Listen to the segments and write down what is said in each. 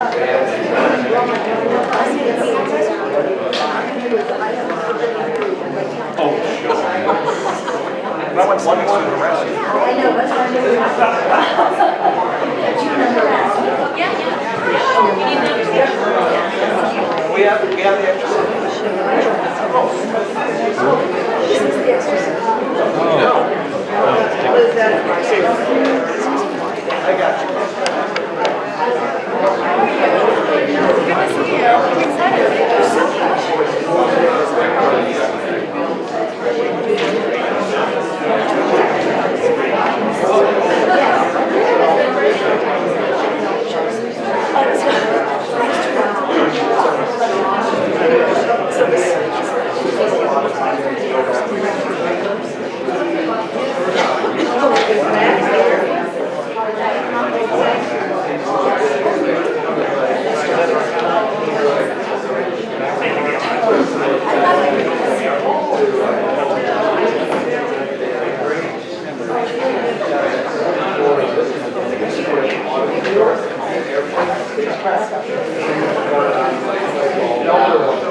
I went one more than the rest. I know, that's what I'm doing. We have the extra set. This is the exercise. No. What is that? I got you. Good to see you. I'm excited. There's so much.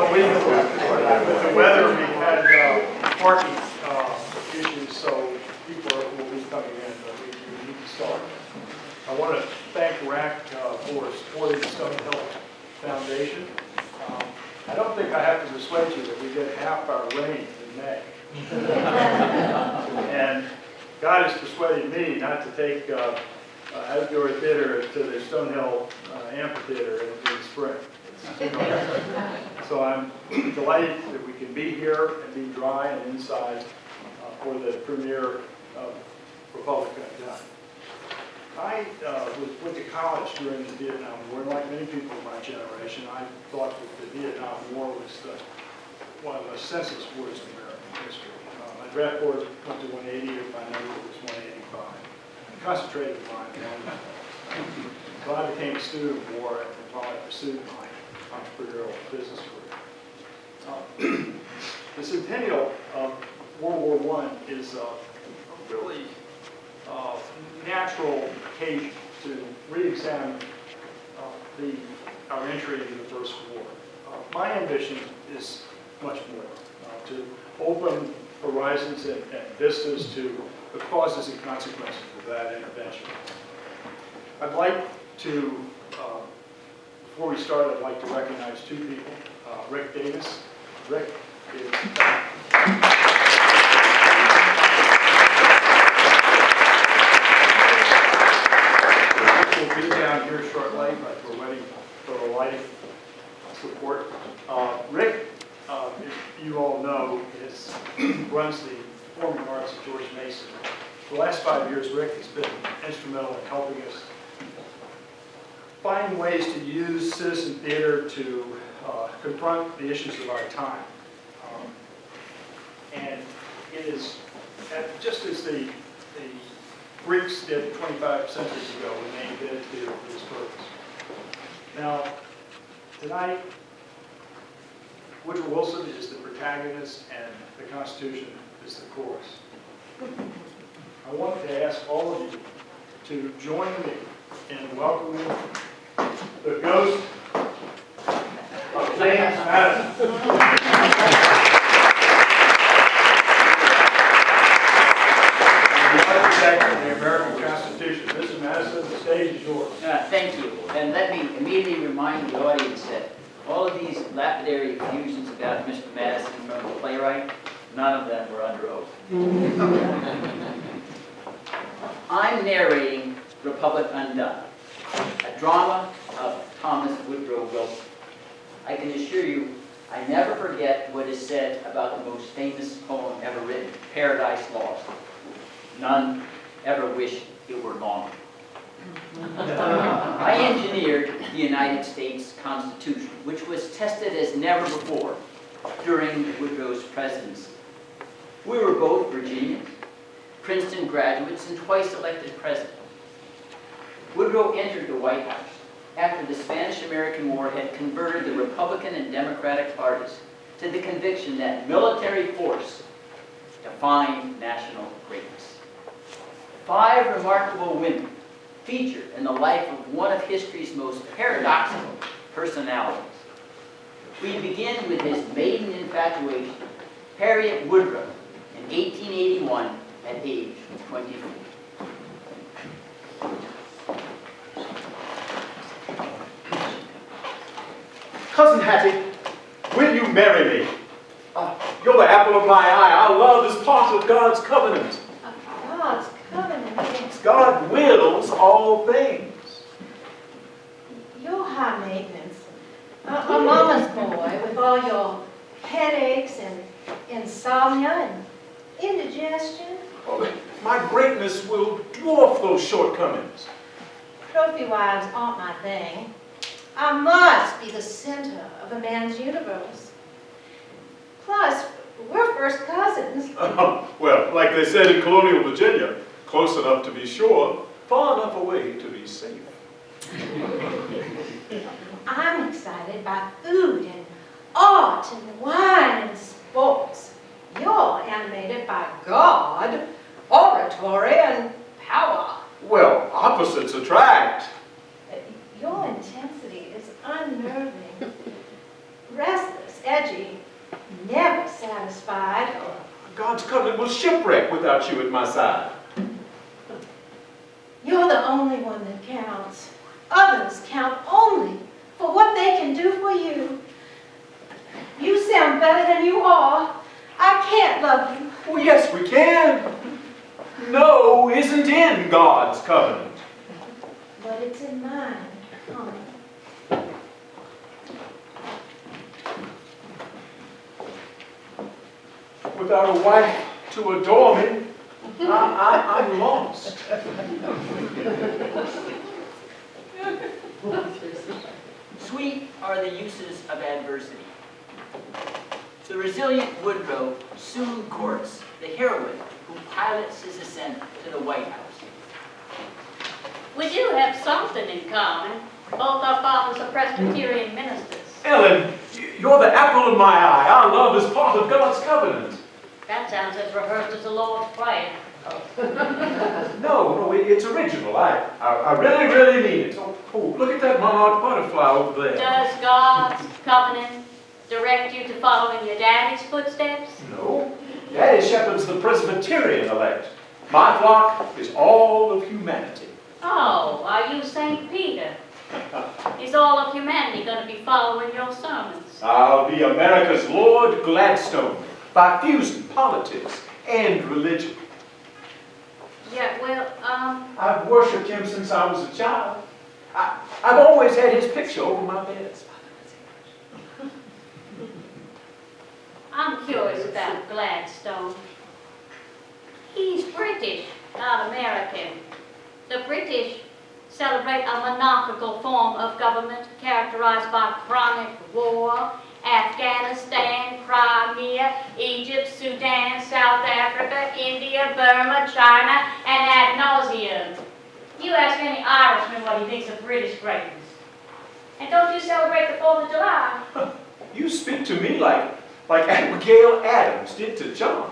With the weather, we had parking issues, so people will be coming in, but we need to start. I want to thank RAC for supporting the Stone Hill Foundation. I don't think I have to persuade you that we get half our rain in May. And God has persuaded me not to take outdoor theater to the Stone Hill Amphitheater in spring. So I'm delighted that we can be here and be dry and inside for the premiere of Republic Undone. I went to college during the Vietnam War, and like many people of my generation, I thought that the Vietnam War was one of the most senseless wars in American history. My draft board went to 180, and my number was 185. I concentrated mine on that. So I became a student of war and while I pursued my entrepreneurial business career. The centennial of World War I is a really natural occasion to re-examine our entry into the First War. My ambition is much more, to open horizons and vistas to the causes and consequences of that intervention. I'd like to, before we start, I'd like to recognize two people. Rick Davis. Rick is... We'll be down here shortly, but we're waiting for a lighting support. Rick, as you all know, runs the performing arts at George Mason. For the last 5 years, Rick has been instrumental in helping us find ways to use citizen theater to confront the issues of our time. And it is, just as the Greeks did 25 centuries ago when they invented theater for this purpose. Now, tonight, Woodrow Wilson is the protagonist and the Constitution is the chorus. I want to ask all of you to join me in welcoming the ghost of James Madison. The architect of the American Constitution. Mr. Madison, the stage is yours. Thank you. And let me immediately remind the audience that all of these lapidary effusions about Mr. Madison from the playwright, none of them were under oath. I'm narrating Republic Undone, a drama of Thomas Woodrow Wilson. I can assure you, I never forget what is said about the most famous poem ever written, Paradise Lost. None ever wish it were longer. I engineered the United States Constitution, which was tested as never before during Woodrow's presidency. We were both Virginians, Princeton graduates, and twice elected president. Woodrow entered the White House after the Spanish-American War had converted the Republican and Democratic parties to the conviction that military force defined national greatness. 5 remarkable women feature in the life of one of history's most paradoxical personalities. We begin with his maiden infatuation, Harriet Woodrow, in 1881 at age 24. Cousin Hattie, will you marry me? You're the apple of my eye. Our love is part of God's covenant. God's covenant. God wills all things. You're high maintenance. A mama's boy with all your headaches and insomnia and indigestion. Oh, my greatness will dwarf those shortcomings. Trophy wives aren't my thing. I must be the center of a man's universe. Plus, we're first cousins. Well, like they said in colonial Virginia, close enough to be sure, far enough away to be safe. I'm excited by food and art and wine and sports. You're animated by God, oratory, and power. Well, opposites attract. Your intensity is unnerving, restless, edgy, never satisfied. God's covenant will shipwreck without you at my side. You're the only one that counts. Others count only for what they can do for you. You sound better than you are. I can't love you. Well, yes, we can. No isn't in God's covenant. But it's in mine, honey. Without a wife to adore me, I'm lost. Sweet are the uses of adversity. The resilient Woodrow soon courts the heroine who pilots his ascent to the White House. We do have something in common. Both our fathers are Presbyterian ministers. Ellen, you're the apple of my eye. Our love is part of God's covenant. That sounds as rehearsed as the Lord's Prayer. No, it's original. I really, really mean it. Oh, look at that monarch butterfly over there. Does God's covenant direct you to following your daddy's footsteps? No, Daddy shepherds the Presbyterian elect. My flock is all of humanity. Oh, are you St. Peter? Is all of humanity going to be following your sermons? I'll be America's Lord Gladstone by fusing politics and religion. Yeah, well, I've worshipped him since I was a child. I've always had his picture over my bed. I'm curious about Gladstone. He's British, not American. The British celebrate a monarchical form of government characterized by chronic war, Afghanistan, Crimea, Egypt, Sudan, South Africa, India, Burma, China, and ad nauseum. You ask any Irishman what he thinks of British greatness. And don't you celebrate the 4th of July? You speak to me like Abigail Adams did to John.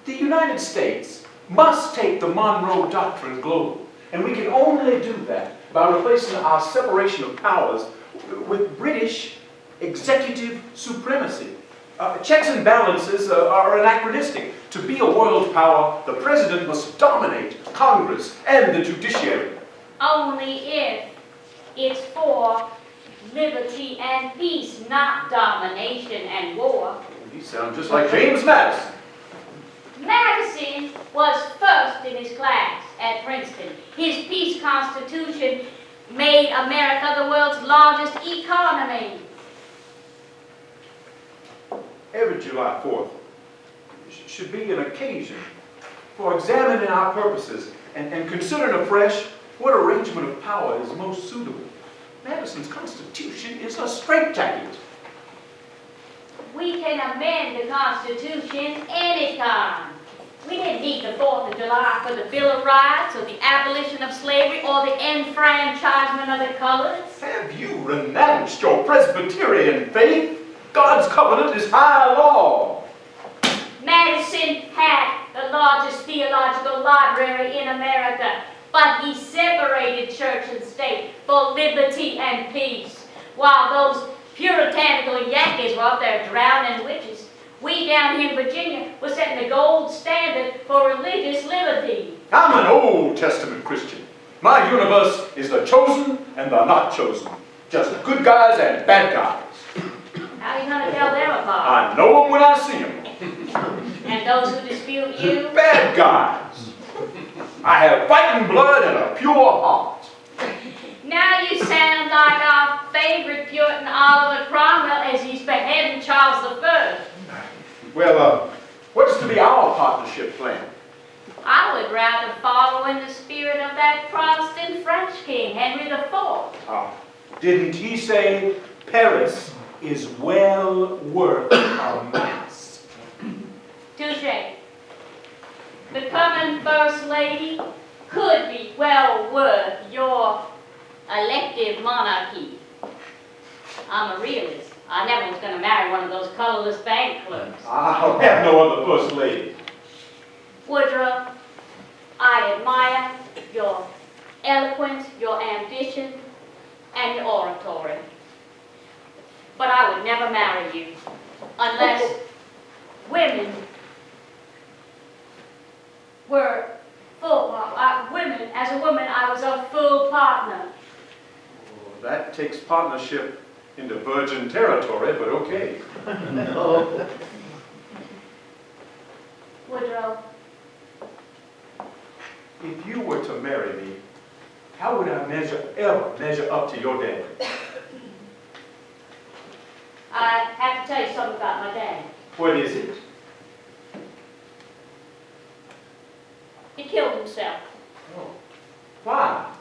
The United States must take the Monroe Doctrine global, and we can only do that by replacing our separation of powers with British executive supremacy. Checks and balances are anachronistic. To be a world power, the president must dominate Congress and the judiciary. Only if it's for liberty and peace, not domination and war. You sound just like James Madison. Madison was first in his class at Princeton. His peace constitution made America the world's largest economy. Every July 4th should be an occasion for examining our purposes and considering afresh what arrangement of power is most suitable. Madison's Constitution is a straitjacket. We can amend the Constitution anytime. We didn't need the 4th of July for the Bill of Rights or the abolition of slavery or the enfranchisement of the colors. Have you renounced your Presbyterian faith? God's covenant is high law. Madison had the largest theological library in America, but he separated church and state for liberty and peace, while those puritanical Yankees were up there drowning witches. We down here in Virginia were setting the gold standard for religious liberty. I'm an Old Testament Christian. My universe is the chosen and the not chosen. Just good guys and bad guys. How are you going to tell them apart? I know them when I see them. And those who dispute you? Bad guys. I have fighting blood and a pure heart. Now you sound like our favorite Puritan Oliver Cromwell as he's beheading Charles I. Well, what's to be our partnership plan? I would rather follow in the spirit of that Protestant French king, Henry IV. Didn't he say Paris is well worth a mass? Touché. The coming First Lady could be well worth your elective monarchy. I'm a realist. I never was going to marry one of those colorless bank clerks. I'll have no other First Lady. Woodrow, I admire your eloquence, your ambition, and your oratory. But I would never marry you unless women were full. Women, as a woman, I was a full partner. Oh, that takes partnership into virgin territory, but okay. No. Woodrow, If you were to marry me, how would I ever measure up to your dad? I have to tell you something about my dad. What is it? He killed himself. Oh. Why?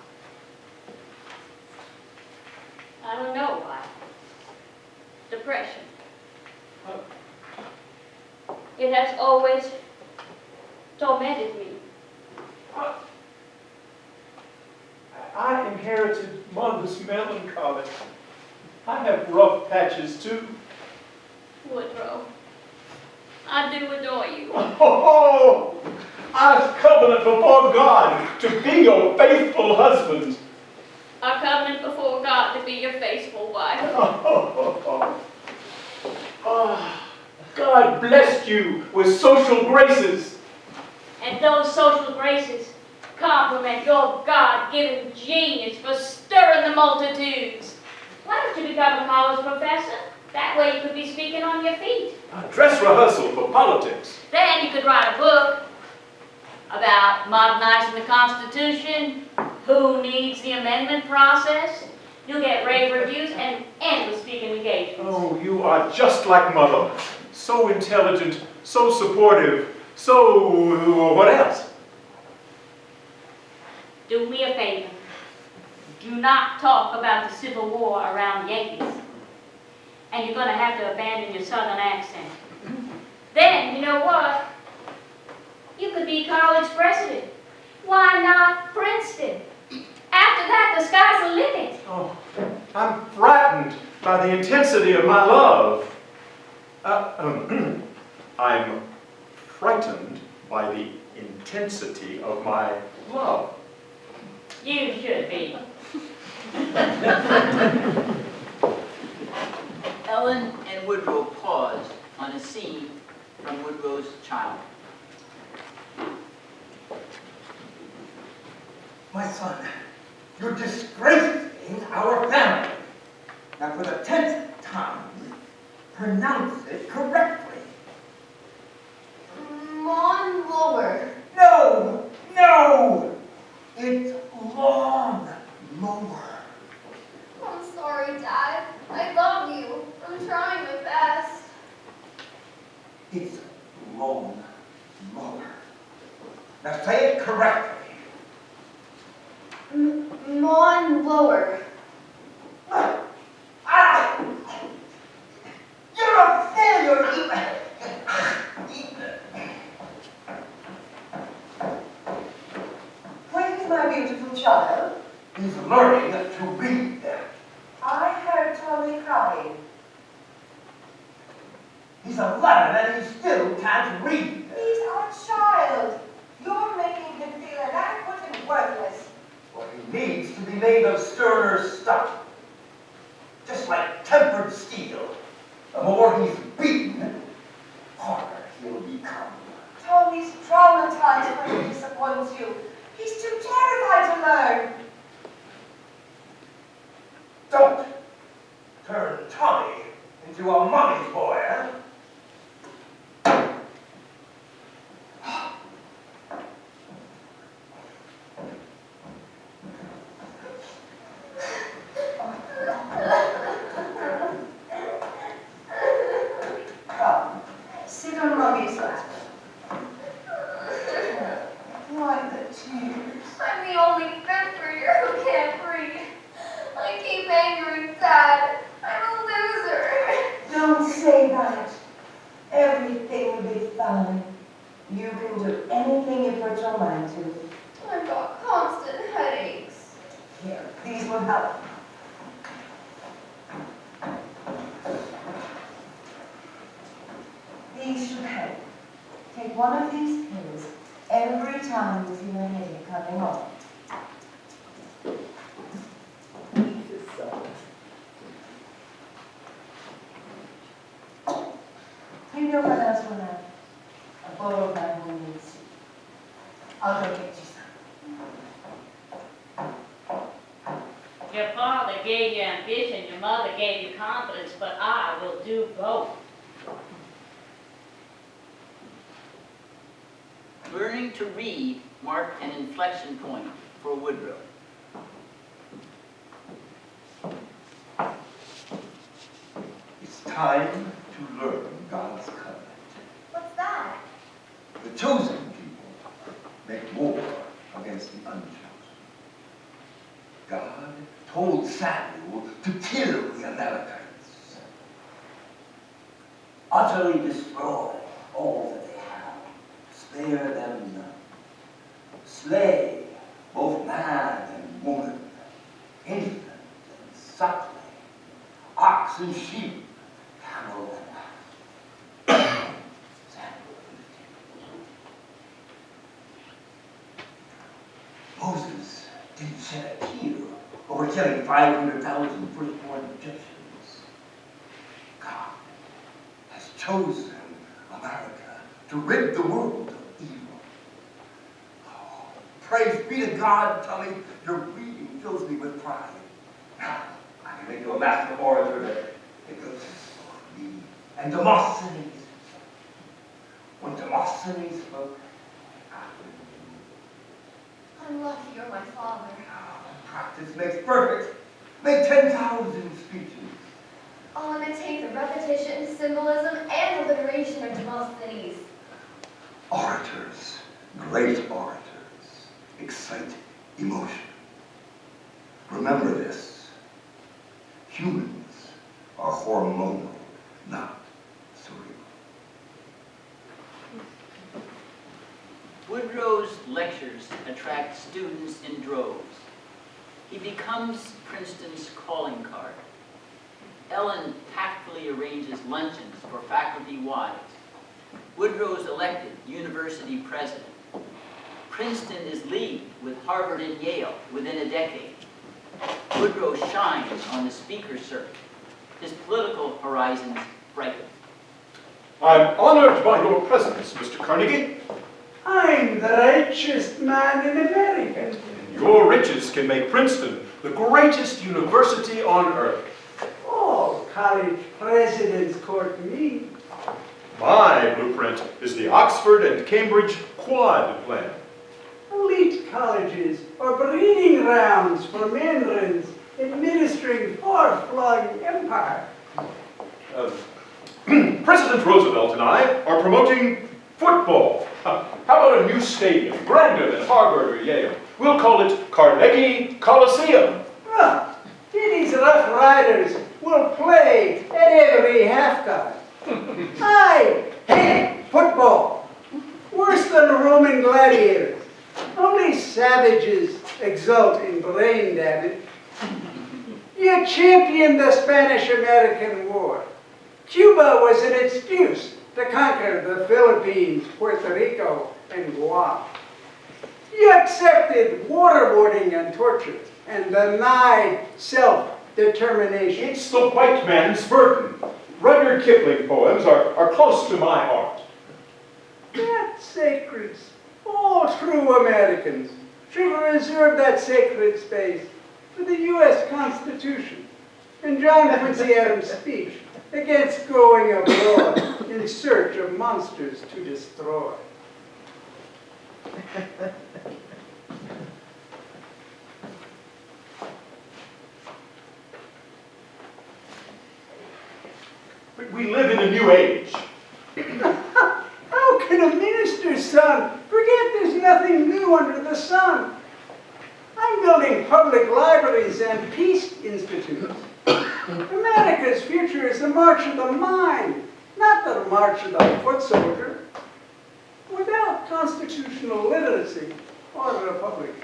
I don't know why. Depression. It has always tormented me. I inherited mother's melancholy. I have rough patches too. Woodrow, I do adore you. Oh, I covenant before God to be your faithful husband. I covenant before God to be your faithful wife. Oh, God blessed you with social graces. And those social graces compliment your God-given genius for stirring the multitudes. Why don't you become a college professor? That way you could be speaking on your feet. A dress rehearsal for politics. Then you could write a book about modernizing the Constitution, who needs the amendment process. You'll get rave reviews and endless speaking engagements. Oh, you are just like Mother. So intelligent, so supportive, so what else? Do me a favor. Do not talk about the Civil War around Yankees. And you're going to have to abandon your Southern accent. Then, you know what? You could be college president. Why not Princeton? After that, the sky's the limit. Oh, I'm frightened by the intensity of my love. I'm frightened by the intensity of my love. You should be. Ellen and Woodrow paused on a scene from Woodrow's child. My son, you're disgracing our family. Now, for the 10th time, pronounce it correctly. Monroe. No, no! It's lawn mower. I'm sorry, Dad. I love you. I'm trying my best. It's lawn mower. Now say it correctly. Monroe. You're a failure, Where's my beautiful child? He's learning to read. I heard Tommy crying. He's 11 and he still can't read. He's our child. You're making him feel inadequate and worthless. Well, he needs to be made of sterner stuff. Just like tempered steel. The more he's beaten, harder he'll become. Tommy's traumatized when he disappoints you. He's too terrified to learn. Don't turn Tommy into a mommy's boy, eh? Come, sit on Mommy's lap. Why the tears? I'm the only fifth grader who can't read. I keep angering Dad. I'm a loser. Don't say that. Everything will be fine. You can do anything you put your mind to. I've got constant headaches. Here, these will help. These should help. Take one of these pills every time you feel a headache coming on. You know what else will have? A bowl of my homemade soup. I'll go get you some. Your father gave you ambition, your mother gave you confidence, but I will do both. Learning to read marked an inflection point for Woodrow. It's time to learn God's covenant. What's that? The chosen people make war against the unchosen. God told Samuel to kill the Americans. Utterly destroy all that they have. Spare them none. Slay both man and woman, infant and suckling, ox and sheep, camel and ass. Moses didn't shed a tear over killing 500,000 firstborn Egyptians. God has chosen America to rid the world of evil. Oh, praise be to God, Tommy. Your reading fills me with pride. Now, I can make you a master orator that goes me and Demosthenes. When Demosthenes spoke, I'm lucky you're my father. practice makes perfect. Make 10,000 speeches. I'll imitate the repetition, symbolism, and alliteration of Demosthenes. Orators, great orators, excite emotion. Remember this. Humans are hormonal, not cerebral. Woodrow's lectures attract students in droves. He becomes Princeton's calling card. Ellen tactfully arranges luncheons for faculty wives. Woodrow's elected university president. Princeton is leagued with Harvard and Yale within a decade. Woodrow shines on the speaker circuit. His political horizons brighten. I'm honored by your presence, Mr. Carnegie. I'm the richest man in America. Your riches can make Princeton the greatest university on earth. All college presidents court me. My blueprint is the Oxford and Cambridge quad plan. Elite colleges are breeding grounds for mandarins administering far-flung empire. President Roosevelt and I are promoting football. How about a new stadium, grander than Harvard or Yale? We'll call it Carnegie Coliseum. These Rough Riders will play at every half-guard. I hate football. Worse than Roman gladiators. Only savages exult in brain damage. You championed the Spanish-American War. Cuba was an excuse to conquer the Philippines, Puerto Rico, and Guam. You accepted waterboarding and torture and denied self-determination. It's the white man's burden. Rudyard Kipling poems are close to my heart. That sacred's all true Americans should reserve that sacred space for the U.S. Constitution and John Quincy Adams' speech against going abroad in search of monsters to destroy. We live in a new age. How can a minister's son forget there's nothing new under the sun? I'm building public libraries and peace institutes. America's future is the march of the mind, not the march of the foot soldier. Without constitutional literacy, our republic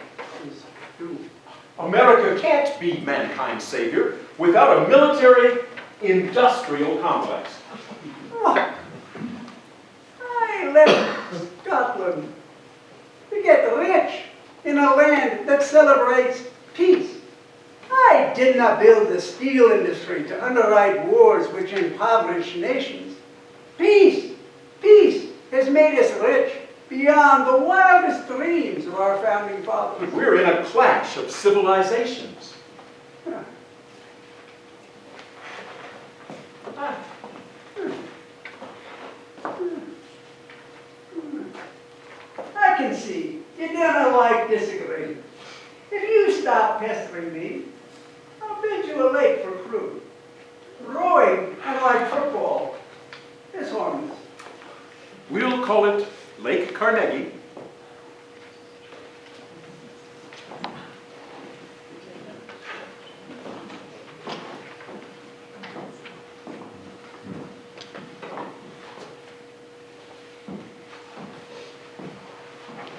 is doomed. America can't be mankind's savior without a military industrial complex. Oh, I left Scotland to get rich in a land that celebrates peace. I did not build the steel industry to underwrite wars which impoverish nations. Peace has made us rich beyond the wildest dreams of our founding fathers. We're in a clash of civilizations. I can see you don't like disagreeing. If you stop pestering me, I'll bid you a lake for fruit. Rowing, unlike football, is harmless. We'll call it Lake Carnegie.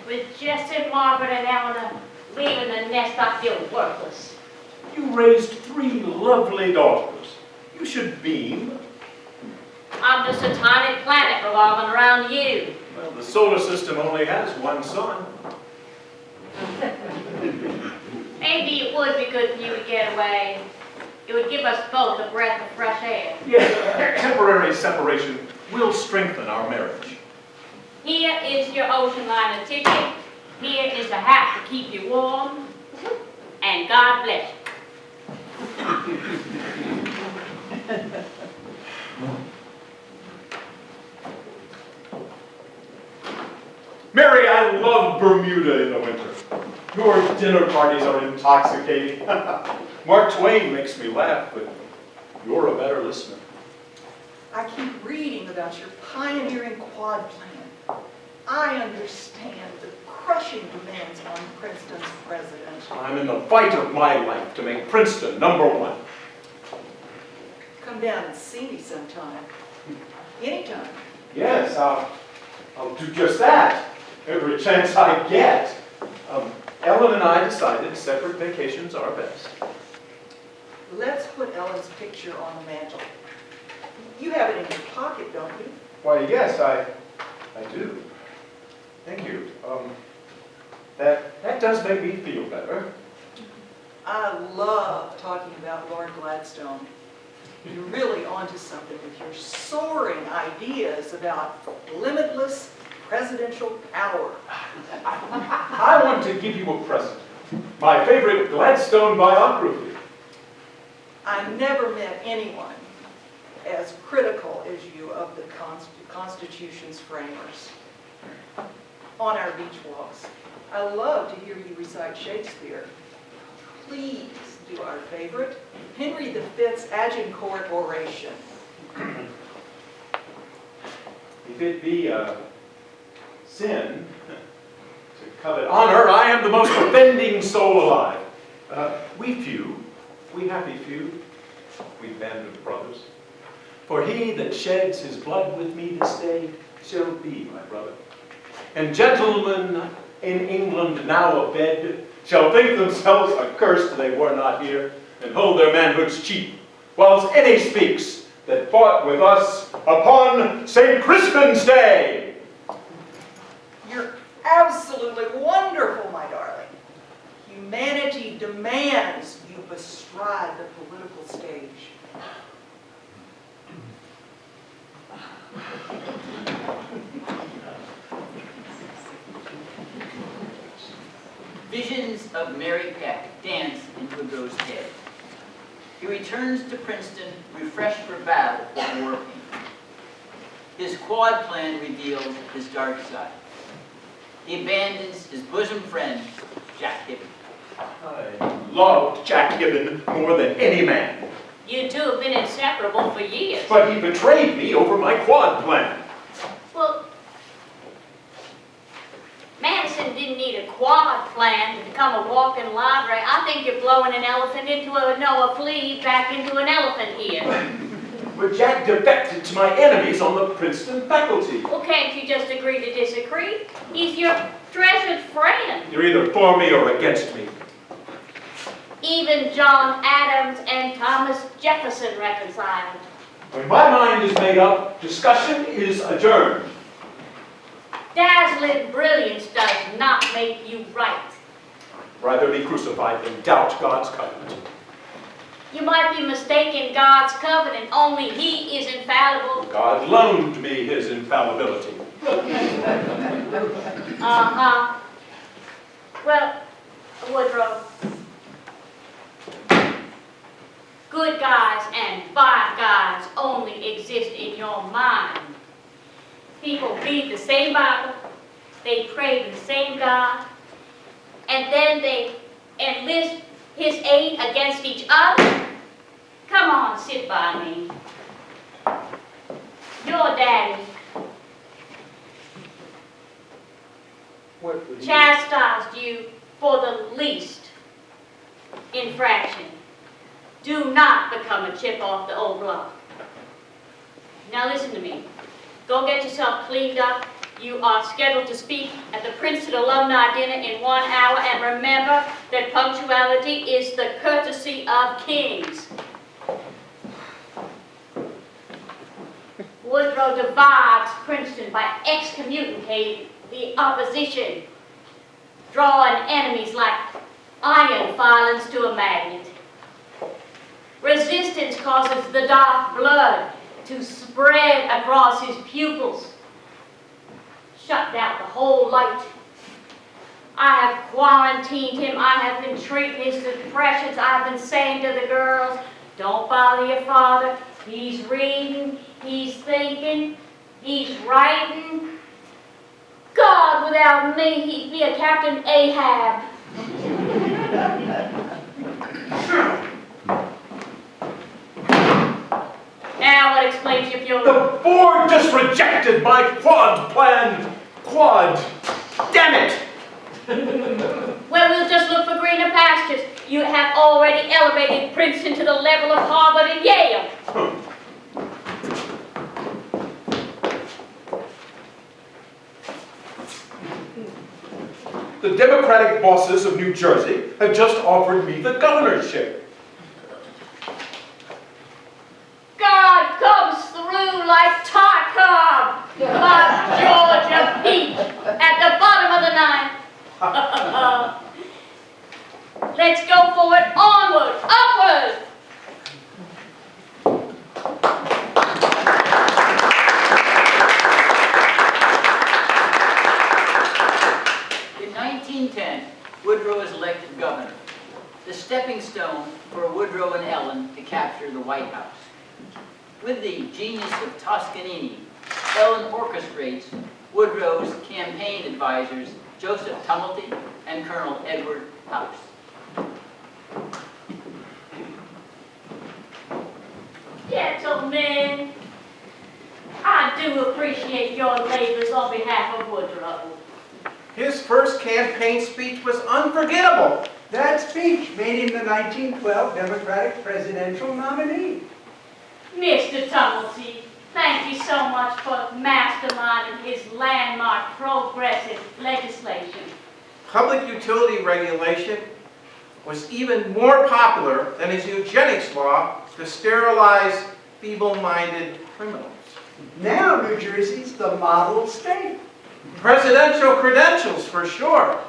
With Jesse, Margaret, and Eleanor leaving the nest, I feel worthless. You raised 3 lovely daughters. You should beam. I'm just a tiny planet revolving around you. Well, the solar system only has one sun. Maybe it would be good for you to get away. It would give us both a breath of fresh air. Yes, temporary separation will strengthen our marriage. Here is your ocean liner ticket. Here is the hat to keep you warm. And God bless you. Mary, I love Bermuda in the winter. Your dinner parties are intoxicating. Mark Twain makes me laugh, but you're a better listener. I keep reading about your pioneering quad plan. I understand the crushing demands on Princeton's president. I'm in the fight of my life to make Princeton #1. Come down and see me sometime. Anytime. Yes, I'll do just that every chance I get. Ellen and I decided separate vacations are best. Let's put Ellen's picture on the mantle. You have it in your pocket, don't you? Why, yes, I do. Thank you. That does make me feel better. I love talking about Lord Gladstone. You're really onto something with your soaring ideas about limitless presidential power. I want to give you a present. My favorite Gladstone biography. I never met anyone as critical as you of the Constitution's framers. On our beach walks, I love to hear you recite Shakespeare. Please do our favorite, Henry V's Agincourt oration. If it be a sin to covet honor, I am the most offending soul alive. We happy few, we band of brothers. For he that sheds his blood with me this day shall be my brother. And gentlemen in England now abed shall think themselves accursed they were not here, and hold their manhoods cheap, whilst any speaks that fought with us upon St. Crispin's Day. You're absolutely wonderful, my darling. Humanity demands you bestride the political stage. Visions of Mary Peck dance in Woodrow's head. He returns to Princeton, refreshed for battle or war pain. His quad plan reveals his dark side. He abandons his bosom friend, Jack Gibbon. I loved Jack Gibbon more than any man. You two have been inseparable for years. But he betrayed me over my quad plan. Well, Madison didn't need a quad plan to become a walking library. I think you're blowing an elephant into a flea back into an elephant here. But Jack defected to my enemies on the Princeton faculty. Well, can't you just agree to disagree? He's your treasured friend. You're either for me or against me. Even John Adams and Thomas Jefferson reconciled. When my mind is made up, discussion is adjourned. Dazzling brilliance does not make you right. Rather be crucified than doubt God's covenant. You might be mistaken God's covenant, only He is infallible. God loaned me his infallibility. Uh-huh. Well, Woodrow, good guys and bad guys only exist in your mind. People read the same Bible, they pray to the same God, and then they enlist His aid against each other. Come on, sit by me. Your daddy chastised you for the least infraction. Do not become a chip off the old block. Now listen to me. Go get yourself cleaned up. You are scheduled to speak at the Princeton Alumni Dinner in 1 hour, and remember that punctuality is the courtesy of kings. Woodrow divides Princeton by excommunicating the opposition, drawing enemies like iron filings to a magnet. Resistance causes the dark blood to spread across his pupils. Shut out the whole light. I have quarantined him. I have been treating his depressions. I have been saying to the girls, don't bother your father. He's reading, he's thinking, he's writing. God, without me, he'd be a Captain Ahab. Now what explains your fury? The board just rejected my quad plan. Quad. Damn it! Well, we'll just look for greener pastures. You have already elevated Princeton to the level of Harvard and Yale. The Democratic bosses of New Jersey have just offered me the governorship. God comes through like Tarkov, like Georgia Peach at the bottom of the ninth. Let's go forward, onward, upward. In 1910, Woodrow is elected governor, the stepping stone for Woodrow and Ellen to capture the White House. With the genius of Toscanini, Ellen orchestrates Woodrow's campaign advisors, Joseph Tumulty and Colonel Edward House. Gentlemen, I do appreciate your labors on behalf of Woodrow. His first campaign speech was unforgettable. That speech made him the 1912 Democratic presidential nominee. Mr. Tumulty, thank you so much for masterminding his landmark progressive legislation. Public utility regulation was even more popular than his eugenics law to sterilize feeble-minded criminals. Now New Jersey's the model state. Presidential credentials, for sure.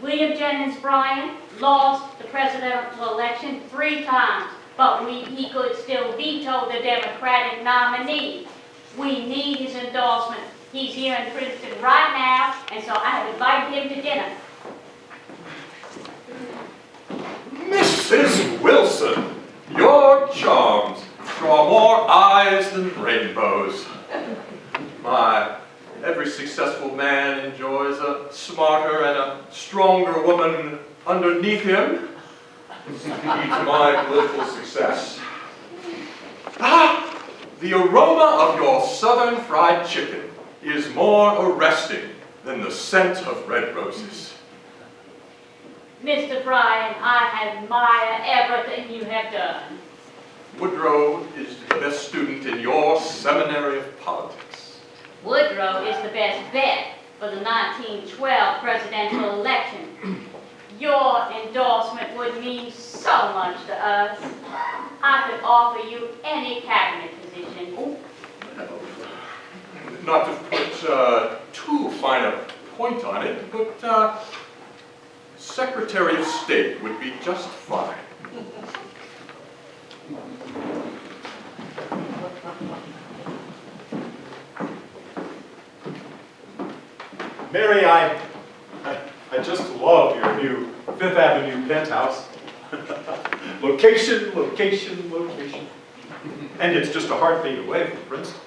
William Jennings Bryan lost the presidential election 3 times, but he could still veto the Democratic nominee. We need his endorsement. He's here in Princeton right now, and so I have invited him to dinner. Mrs. Wilson, your charms draw more eyes than rainbows. My, every successful man enjoys a smarter and a stronger woman underneath him. Key to my political success. Ah, the aroma of your southern fried chicken is more arresting than the scent of red roses. Mr. Bryan, I admire everything you have done. Woodrow is the best student in your seminary of politics. Woodrow is the best bet for the 1912 presidential election. Your endorsement would mean so much to us. I could offer you any cabinet position. Oh, not to put too fine a point on it, but Secretary of State would be just fine. Mary, I just love your new Fifth Avenue penthouse. Location, location, location. And it's just a heartbeat away from Princeton.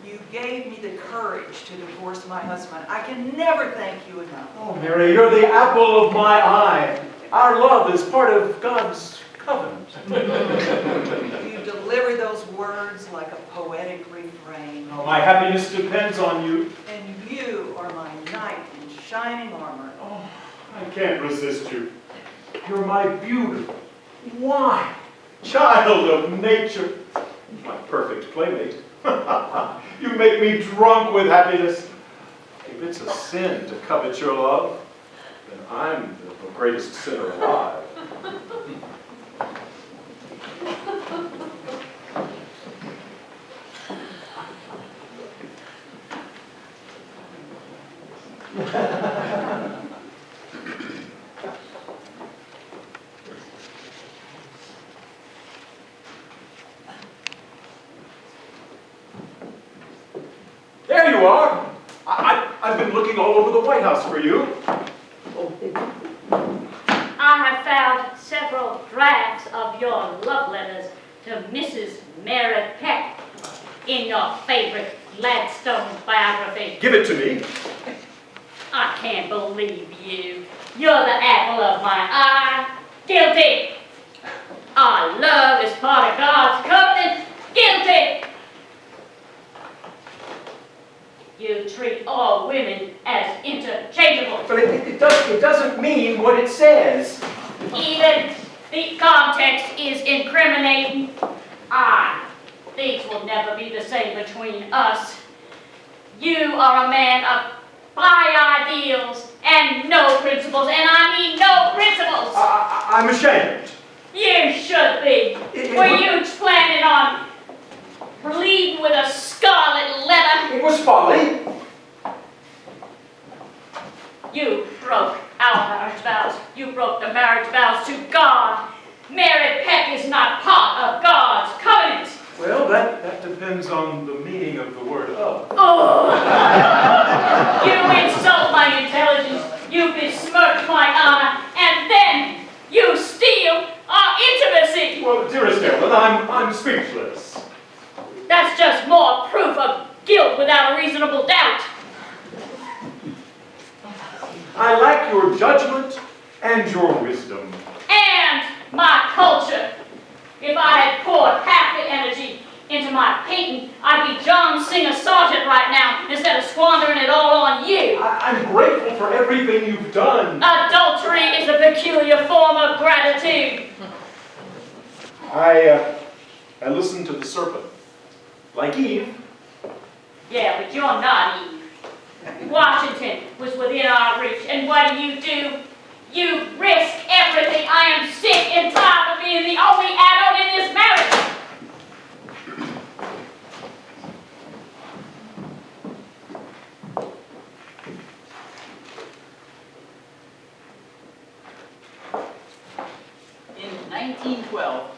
You gave me the courage to divorce my husband. I can never thank you enough. Oh, Mary, you're the apple of my eye. Our love is part of God's covenant. You deliver those words like a poetic refrain. Oh, my happiness depends on you. And you are my knight in shining armor. Oh, I can't resist you. You're my beautiful, wild child of nature. My perfect playmate. You make me drunk with happiness. If it's a sin to covet your love, then I'm the greatest sinner alive. There you are. I've been looking all over the White House for you. I have found several drafts of your love letters to Mrs. Mary Peck in your favorite Gladstone biography. Give it to me. I can't believe you. You're the apple of my eye. Guilty. Our love is part of God's covenant. Guilty. You treat all women as interchangeable. But it doesn't mean what it says. Even the context is incriminating. Things will never be the same between us. You are a man of high ideals and no principles, and I mean no principles. I'm ashamed. You should be. Were you planning on bleeding with a scarlet letter? It was folly. You broke our marriage vows. You broke the marriage vows to God. Mary Peck is not part of God's covenant. Well, that depends on the meaning of the word of. Oh! You insult my intelligence. You besmirch my honor, and then you steal our intimacy. Well, dearest Evelyn, I'm speechless. That's just more proof of guilt without a reasonable doubt. I lack your judgment and your wisdom. And my culture. If I had poured half the energy into my painting, I'd be John Singer Sargent right now instead of squandering it all on you. I'm grateful for everything you've done. Adultery is a peculiar form of gratitude. I listened to the serpent. Like Eve. Yeah, but you're not Eve. Washington was within our reach, and what do? You risk everything. I am sick and tired of being the only adult 1912,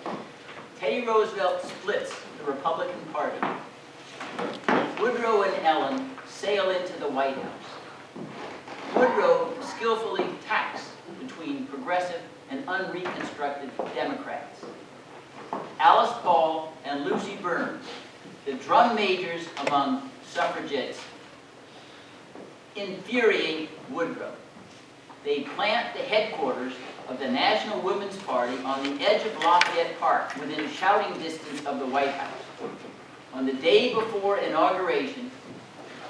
Teddy Roosevelt splits the Republican Party. Woodrow and Ellen sail into the White House. Woodrow skillfully tacks between progressive and unreconstructed Democrats. Alice Paul and Lucy Burns, the drum majors among suffragettes, infuriate Woodrow. They plant the headquarters of the National Women's Party on the edge of Lafayette Park, within shouting distance of the White House. On the day before inauguration,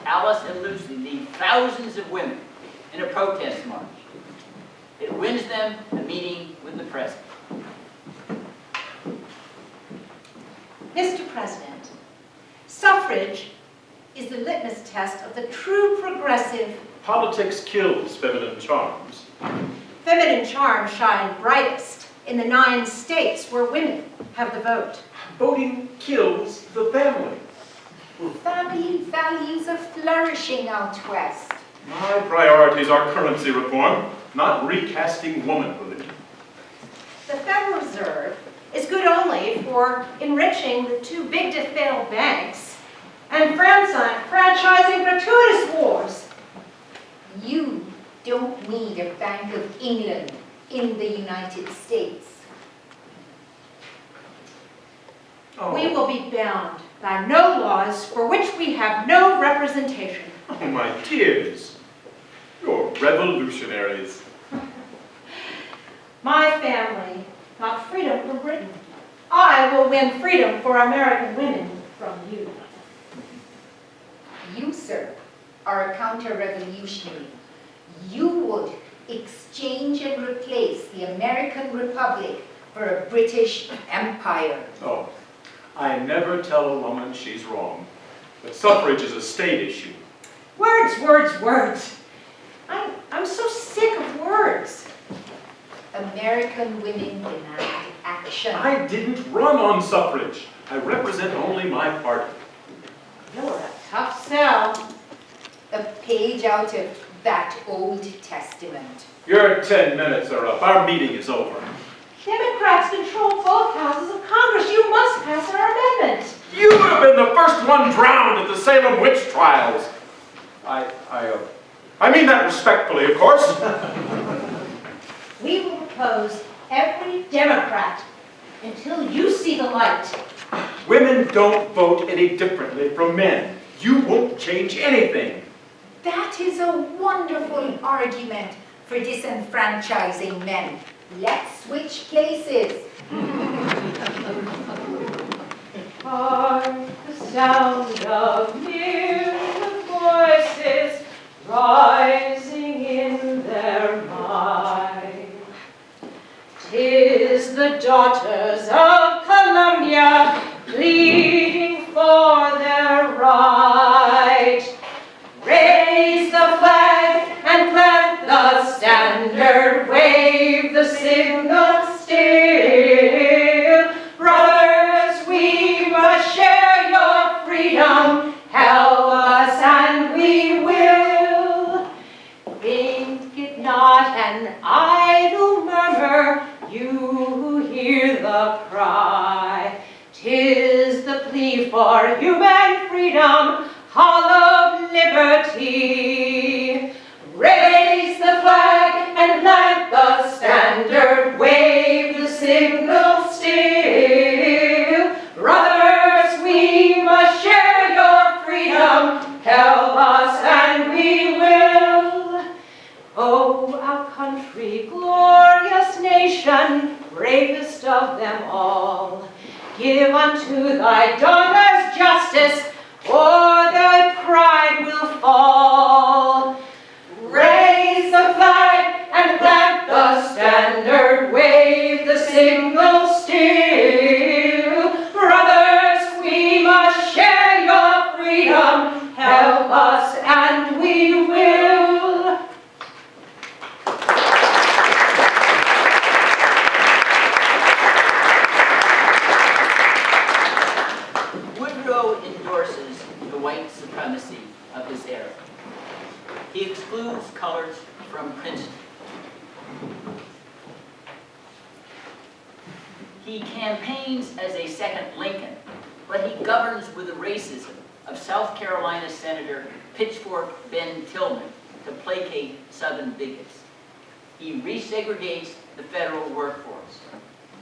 Alice and Lucy lead thousands of women in a protest march. It wins them a meeting with the president. Mr. President, suffrage is the litmus test of the true progressive. Politics kills feminine charms. Feminine charms shine brightest in the 9 states where women have the vote. Voting kills the family. Family values are flourishing out west. My priorities are currency reform, not recasting womanhood. The Federal Reserve is good only for enriching the too big to fail banks and franchising gratuitous wars. You don't need a Bank of England in the United States. Oh. We will be bound by no laws for which we have no representation. Oh, my dears, you're revolutionaries. My family got freedom from Britain. I will win freedom for American women from you. You, sir, are a counter-revolutionary. You would exchange and replace the American Republic for a British Empire. Oh, I never tell a woman she's wrong. But suffrage is a state issue. Words, words, words. I'm so sick of words. American women demand action. I didn't run on suffrage. I represent only my party. You're a tough sell. A page out of that Old Testament. Your 10 minutes are up. Our meeting is over. Democrats control both houses of Congress. You must pass our amendment. You would have been the first one drowned at the Salem witch trials. I mean that respectfully, of course. We will oppose every Democrat until you see the light. Women don't vote any differently from men. You won't change anything. That is a wonderful argument for disenfranchising men. Let's switch places. Hark the sound of myriad voices rising in their might. 'Tis the daughters of Columbia pleading for their right. Raise the flag and plant the standard, wave the signal still. Brothers, we must share your freedom, help us and we will. Think it not an idle murmur, you who hear the cry. 'Tis the plea for human freedom, hallowed liberty. Raise the flag and plant the standard, wave the signal still. Brothers, we must share your freedom, help us and we will. Oh, our country, glorious nation, bravest of them all, give unto thy daughters justice, or thy pride will fall. Raise the flag and plant the standard, wave the signal still. Brothers, we must share your freedom, help us and we will. Woodrow endorses the white supremacy of his era. He excludes colors from Princeton. He campaigns as a second Lincoln, but he governs with the racism of South Carolina Senator Pitchfork Ben Tillman to placate Southern bigots. He resegregates the federal workforce.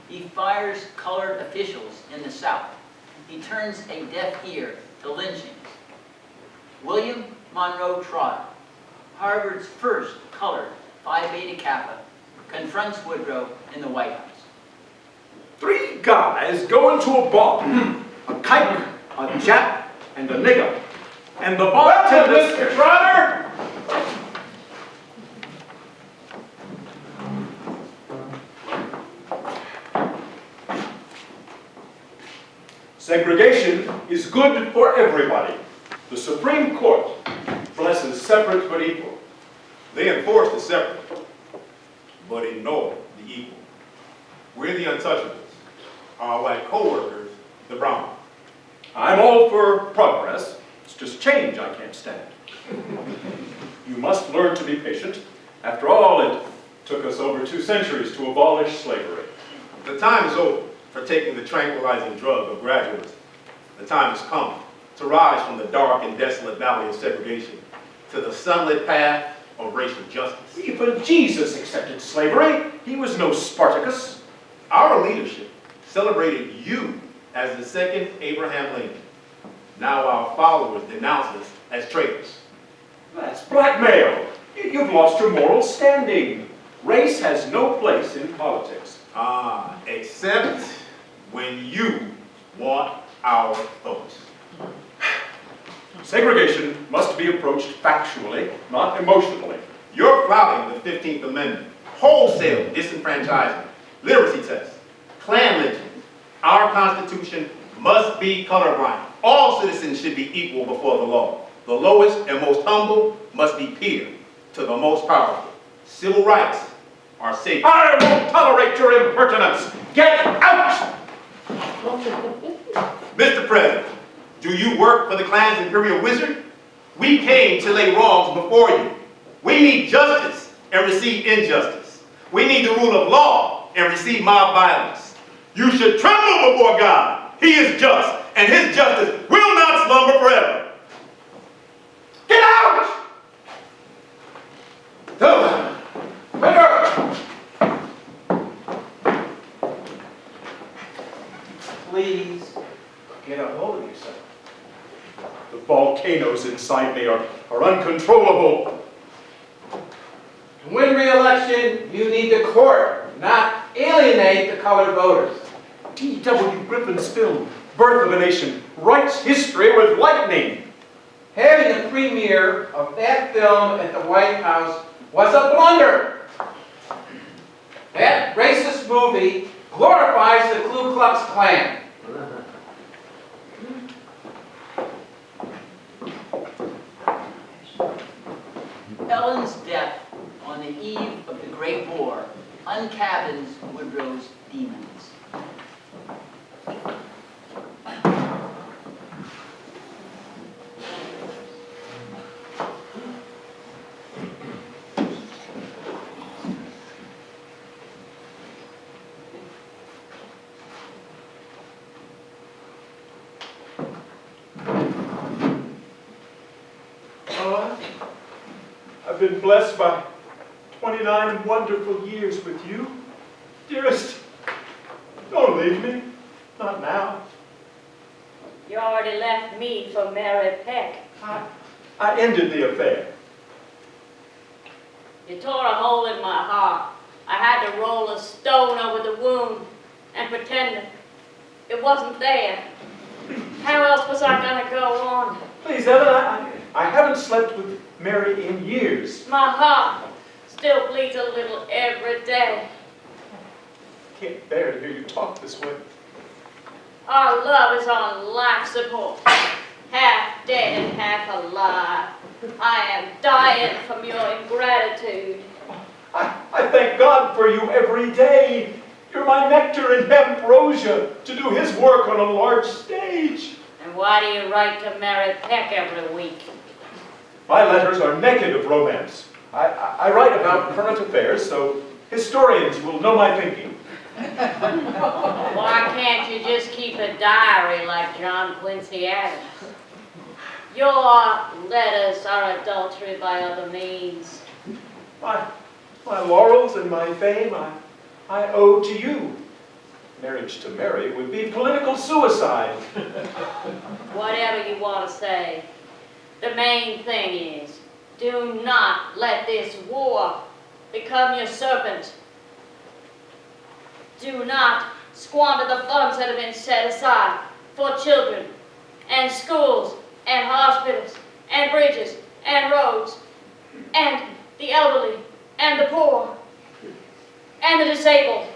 He fires colored officials in the South. He turns a deaf ear to lynchings. William Monroe Trotter, Harvard's first colored Phi Beta Kappa, confronts Woodrow in the White House. 3 guys go into a bar. A kike, a Jap, and a nigger. And the bartender... Welcome, Mr. Trotter! Segregation is good for everybody. The Supreme Court blesses separate but equal. They enforce the separate, but ignore the equal. We're the untouchables. Our white co-workers, the brown. I'm all for progress. It's just change I can't stand. You must learn to be patient. After all, it took us over 2 centuries to abolish slavery. The time is over for taking the tranquilizing drug of gradualism. The time has come to rise from the dark and desolate valley of segregation to the sunlit path of racial justice. Even Jesus accepted slavery. He was no Spartacus. Our leadership celebrated you as the second Abraham Lincoln. Now our followers denounce us as traitors. That's blackmail. You've lost your moral standing. Race has no place in politics. Except when you want our votes. Segregation must be approached factually, not emotionally. You're flouting the 15th Amendment, wholesale disenfranchisement, literacy tests, Klan lynching. Our Constitution must be colorblind. All citizens should be equal before the law. The lowest and most humble must be peer to the most powerful. Civil rights are sacred. I won't tolerate your impertinence. Get out! Mr. President, do you work for the Klan's imperial wizard? We came to lay wrongs before you. We need justice and receive injustice. We need the rule of law and receive mob violence. You should tremble before God. He is just, and his justice will not slumber forever. Get out! Please, get a hold of yourself. The volcanoes inside me are uncontrollable. To win re-election, you need to court, not alienate the colored voters. D.W. Griffin's film, Birth of a Nation, writes history with lightning. Having the premiere of that film at the White House was a blunder. That racist movie glorifies the Ku Klux Klan. Ellen's death on the eve of the Great War uncabins Woodrow's demons. I've been blessed by 29 wonderful years with you. Dearest, don't leave me. Not now. You already left me for Mary Peck. I ended the affair. You tore a hole in my heart. I had to roll a stone over the wound and pretend it wasn't there. How else was I going to go on? Please, Ellen, I haven't slept with Mary in years. My heart still bleeds a little every day. I can't bear to hear you talk this way. Our love is on life support, half dead and half alive. I am dying from your ingratitude. I thank God for you every day. You're my nectar and ambrosia to do his work on a large stage. And why do you write to Mary Peck every week? My letters are naked of romance. I write about current affairs so historians will know my thinking. Why can't you just keep a diary like John Quincy Adams? Your letters are adultery by other means. My laurels and my fame I owe to you. Marriage to Mary would be political suicide. Whatever you want to say. The main thing is, do not let this war become your serpent. Do not squander the funds that have been set aside for children and schools and hospitals and bridges and roads and the elderly and the poor and the disabled.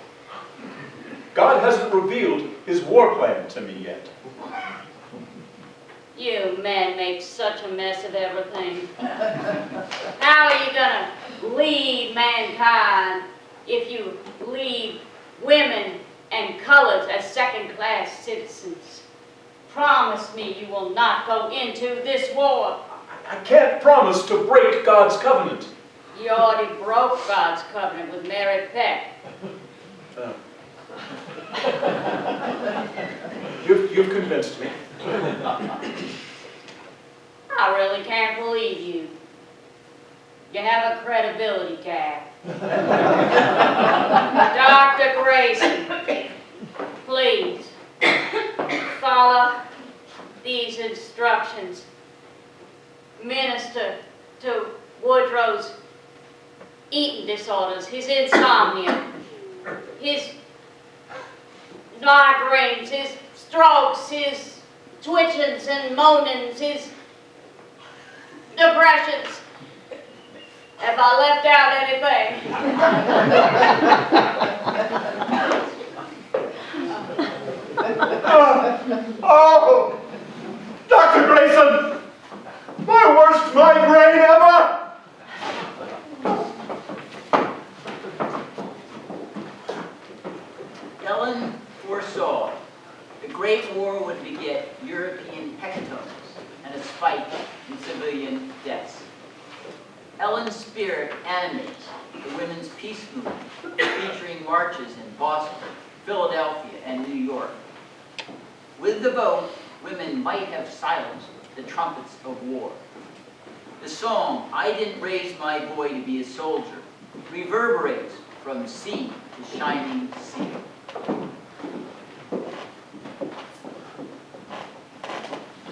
God hasn't revealed his war plan to me yet. You men make such a mess of everything. How are you gonna lead mankind if you leave women and colors as second-class citizens? Promise me you will not go into this war. I can't promise to break God's covenant. You already broke God's covenant with Mary Peck. You've convinced me. I really can't believe you. You have a credibility gap. Dr. Grayson, please follow these instructions. Minister to Woodrow's eating disorders, his insomnia, his migraines, his strokes, his twitchings and moanings, his depressions. Have I left out anything? Oh, Dr. Grayson, my worst migraine ever. Ellen foresaw the Great War would beget European hecatombs and a spike in civilian deaths. Ellen's spirit animates the women's peace movement, featuring marches in Boston, Philadelphia, and New York. With the vote, women might have silenced the trumpets of war. The song, "I Didn't Raise My Boy to Be a Soldier," reverberates from sea to shining sea.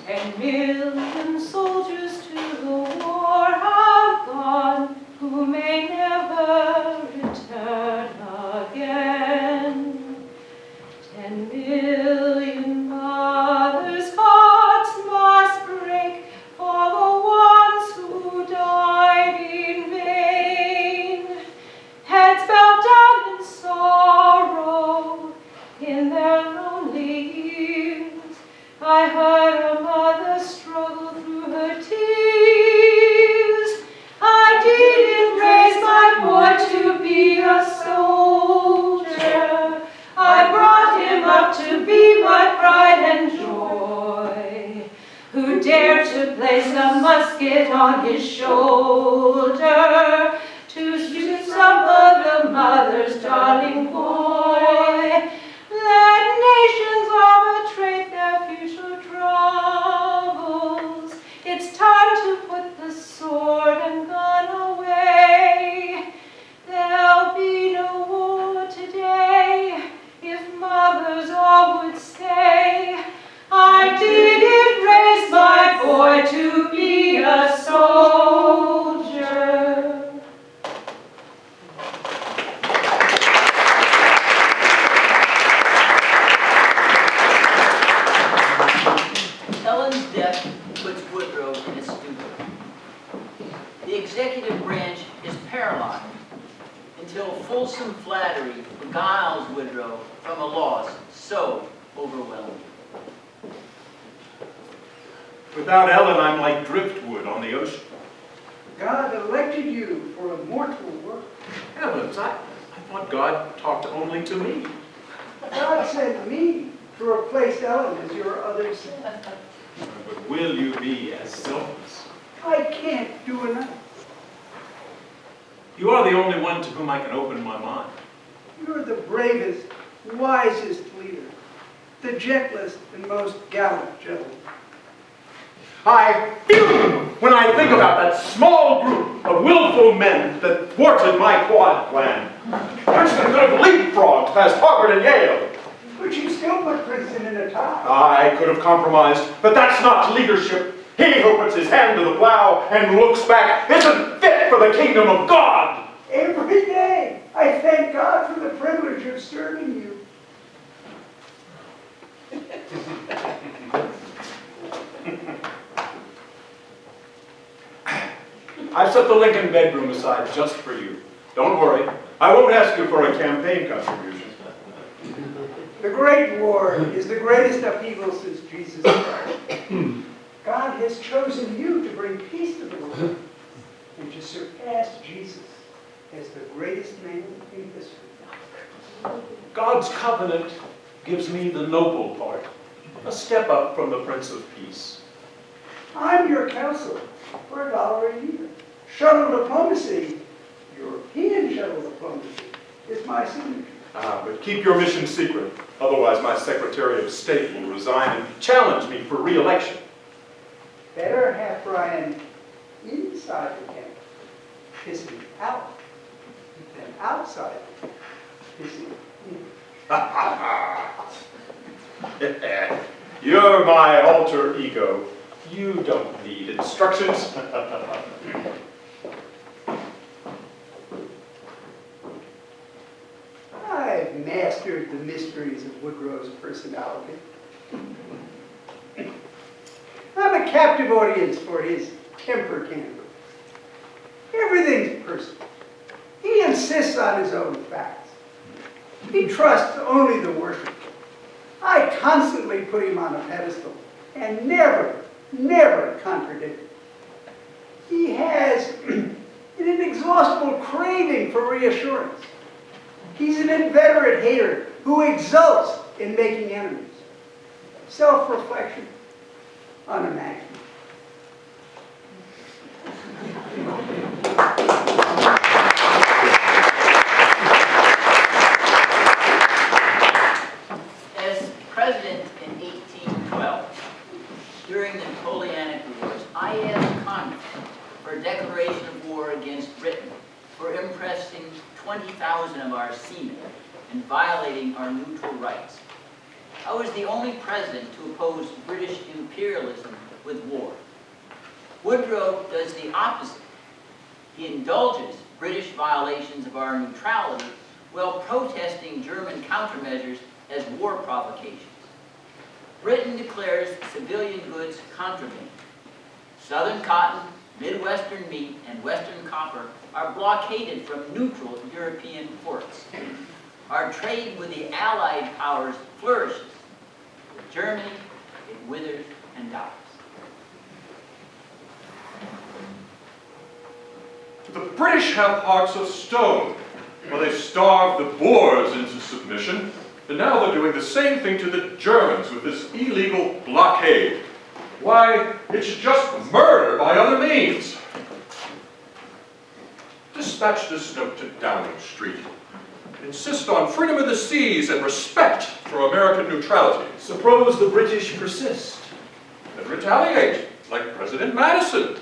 "10 million soldiers to the war have gone, who may never return again. 10 million mothers' hearts must break for the ones who died in vain. Heads bowed down in sorrow in their lonely years. I heard a mother struggle through her tears. I didn't raise my boy to be a soldier. I brought him up to be my pride and joy. Who dared to place a musket on his shoulder to shoot some other mother's darling boy? Let nations arbitrate their future troubles. It's time to put the sword and gun away. There'll be no war today if mothers all would say, I didn't raise my boy to be a soldier. Ellen's death puts Woodrow in a stupor. The executive branch is paralyzed until fulsome flattery beguiles Woodrow from a loss so overwhelming. Without Ellen, I'm like driftwood on the ocean. God elected you for immortal work. Heavens, I thought God talked only to me. God sent me to replace Ellen as your other son. But will you be as selfless? I can't do enough. You are the only one to whom I can open my mind. You're the bravest, wisest leader, the gentlest and most gallant gentleman. I fume when I think about that small group of willful men that thwarted my quad plan. Princeton could have leapfrogged past Harvard and Yale. But you still put Princeton in a tie. I could have compromised, but that's not leadership. He who puts his hand to the plow and looks back isn't fit for the kingdom of God. Every day, I thank God for the privilege of serving you. I've set the Lincoln bedroom aside just for you. Don't worry, I won't ask you for a campaign contribution. The Great War is the greatest upheaval since Jesus Christ. God has chosen you to bring peace to the world and to surpass Jesus as the greatest man in history. God's covenant gives me the noble part, a step up from the Prince of Peace. I'm your counselor for $1 a year. Shuttle diplomacy, European shuttle diplomacy, is my signature. But keep your mission secret, otherwise my Secretary of State will resign and challenge me for re-election. Better have Brian inside the camp, pissing out, than outside, pissing in. You're my alter ego. You don't need instructions. I've mastered the mysteries of Woodrow's personality. I'm a captive audience for his temper tantrum. Everything's personal. He insists on his own facts. He trusts only the worshipful. I constantly put him on a pedestal and never contradict him. He has an inexhaustible craving for reassurance. He's an inveterate hater who exults in making enemies. Self-reflection, unimaginable. As president in 1812, during the Napoleonic Wars, I asked Congress for a declaration of war against Britain for impressing 20,000 of our seamen and violating our neutral rights. I was the only president to oppose British imperialism with war. Woodrow does the opposite. He indulges British violations of our neutrality while protesting German countermeasures as war provocations. Britain declares civilian goods contraband. Southern cotton, Midwestern meat, and Western copper are blockaded from neutral European ports. Our trade with the Allied powers flourishes. With Germany, it withers and dies. The British have hearts of stone. Well, they starved the Boers into submission, and now they're doing the same thing to the Germans with this illegal blockade. Why, it's just murder by other means. Dispatch this note to Downing Street. Insist on freedom of the seas and respect for American neutrality. Suppose the British persist. And retaliate, like President Madison,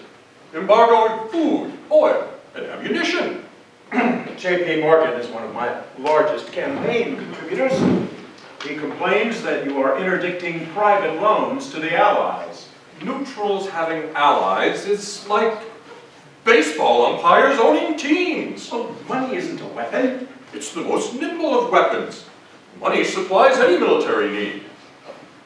embargoing food, oil, and ammunition. J.P. Morgan is one of my largest campaign contributors. He complains that you are interdicting private loans to the Allies. Neutrals having allies is like baseball umpires owning teams. Oh, money isn't a weapon. It's the most nimble of weapons. Money supplies any military need.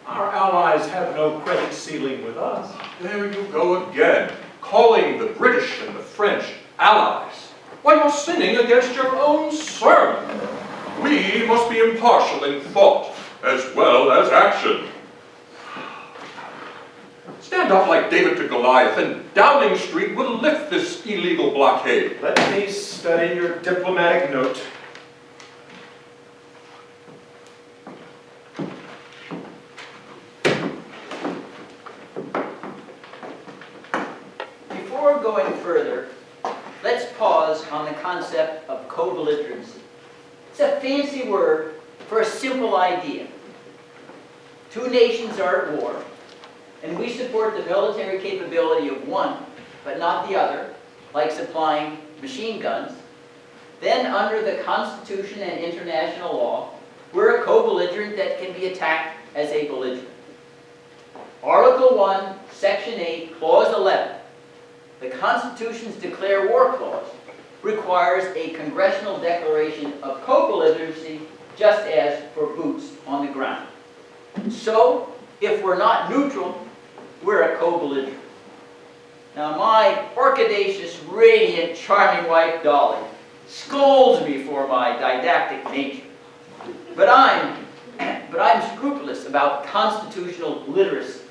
Our allies have no credit ceiling with us. There you go again, calling the British and the French allies. Why, you're sinning against your own sermon. We must be impartial in thought as well as action. Stand up like David to Goliath, and Downing Street will lift this illegal blockade. Let me study your diplomatic note. Before going further, let's pause on the concept of co-belligerency. It's a fancy word for a simple idea. Two nations are at war, and we support the military capability of one, but not the other, like supplying machine guns. Then, under the Constitution and international law, we're a co-belligerent that can be attacked as a belligerent. Article 1, Section 8, Clause 11, the Constitution's Declare War Clause, requires a congressional declaration of co-belligerency, just as for boots on the ground. So, if we're not neutral, we're a co-belligerent. Now, my orchidaceous, radiant, charming wife, Dolly, scolds me for my didactic nature. But I'm scrupulous about constitutional literacy.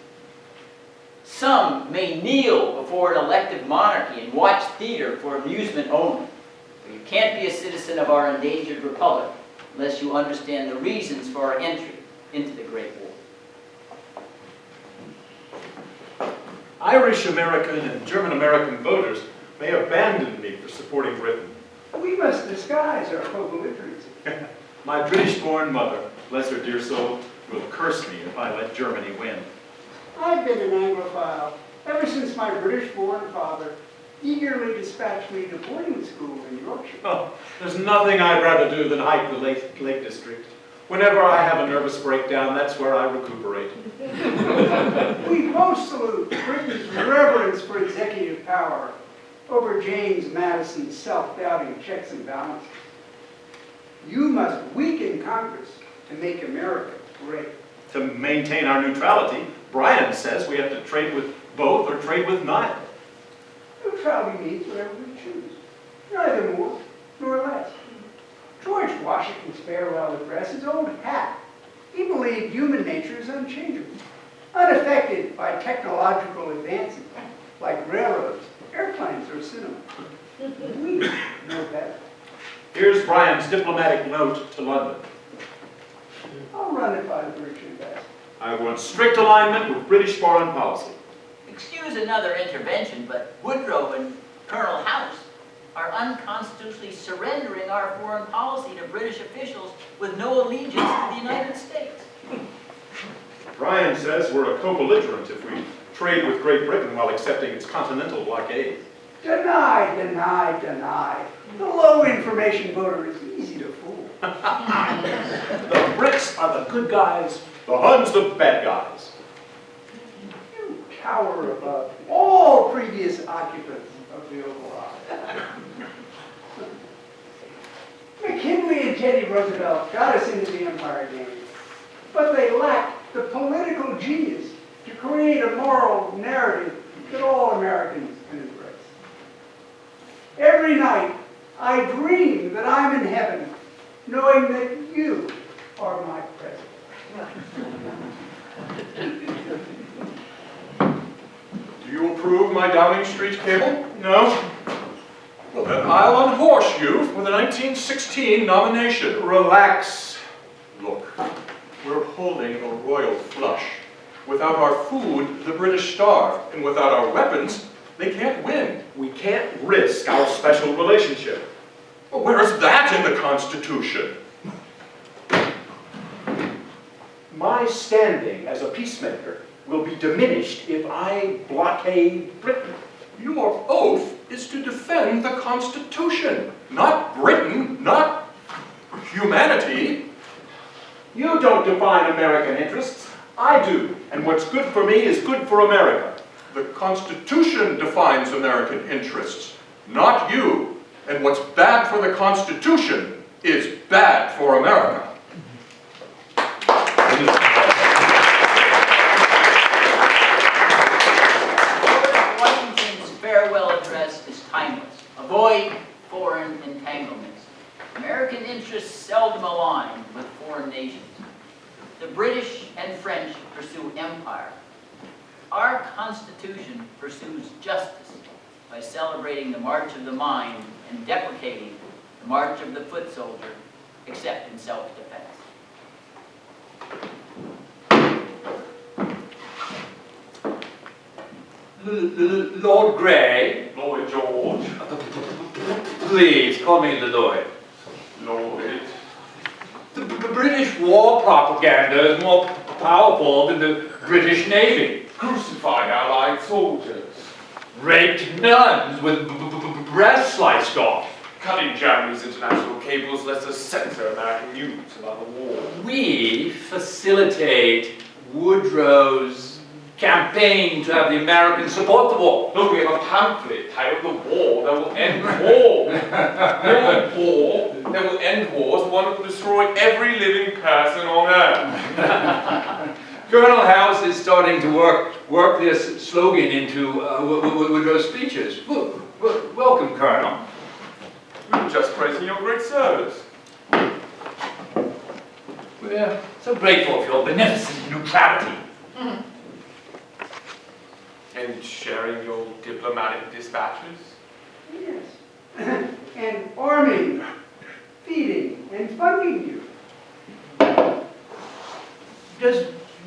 Some may kneel before an elective monarchy and watch theater for amusement only. But you can't be a citizen of our endangered republic unless you understand the reasons for our entry into the Great War. Irish American and German American voters may abandon me for supporting Britain. We must disguise our co-belligerency. My British-born mother, bless her dear soul, will curse me if I let Germany win. I've been an Anglophile ever since my British-born father eagerly dispatched me to boarding school in Yorkshire. Oh, there's nothing I'd rather do than hike the Lake District. Whenever I have a nervous breakdown, that's where I recuperate. We both salute Britain's reverence for executive power over James Madison's self-doubting checks and balances. You must weaken Congress to make America great. To maintain our neutrality, Brian says we have to trade with both or trade with neither. Neutrality means whatever we choose, neither more nor less. George Washington's farewell address is old hat. He believed human nature is unchangeable, unaffected by technological advances like railroads, airplanes, or cinema. We know better. Here's Brian's diplomatic note to London. I'll run it by the British ambassador. I want strict alignment with British foreign policy. Excuse another intervention, but Woodrow and Colonel House are unconstitutionally surrendering our foreign policy to British officials with no allegiance to the United States. Brian says we're a co-belligerent if we trade with Great Britain while accepting its continental blockade. Deny, deny, deny. The low information voter is easy to fool. The Brits are the good guys, the Huns the bad guys. You cower above all previous occupants of the Oval Office. McKinley and Teddy Roosevelt got us into the empire game, but they lacked the political genius to create a moral narrative that all Americans can embrace. Every night, I dream that I'm in heaven, knowing that you are my president. Do you approve my Downing Street cable? No? Well, then I'll unhorse you for the 1916 nomination. Relax. Look, we're holding a royal flush. Without our food, the British starve. And without our weapons, they can't win. We can't risk our special relationship. Well, where is that in the Constitution? My standing as a peacemaker will be diminished if I blockade Britain. Your oath is to defend the Constitution, not Britain, not humanity. You don't define American interests. I do. And what's good for me is good for America. The Constitution defines American interests, not you. And what's bad for the Constitution is bad for America. Washington's farewell address is timeless. Avoid foreign entanglements. American interests seldom align with foreign nations. The British and French pursue empire. Our Constitution pursues justice by celebrating the march of the mind and deprecating the march of the foot soldier, except in self-defense. Lord Grey. Lloyd George. Please, call me Lloyd. Lloyd. war propaganda is more powerful than the British Navy. Crucified Allied soldiers. Raped nuns with breasts sliced off. Cutting Germany's international cables lets us censor American news about the war. We facilitate Woodrow's campaign to have the Americans support the war. Look, we have a pamphlet titled The War That Will End War. The war that will end war is the one that will destroy every living person on earth. Colonel House is starting to work this slogan into Woodrow's speeches. Welcome, Colonel. We were just praising your great service. We're so grateful for your beneficent neutrality. And sharing your diplomatic dispatches. Yes. And arming, feeding, and funding you. Does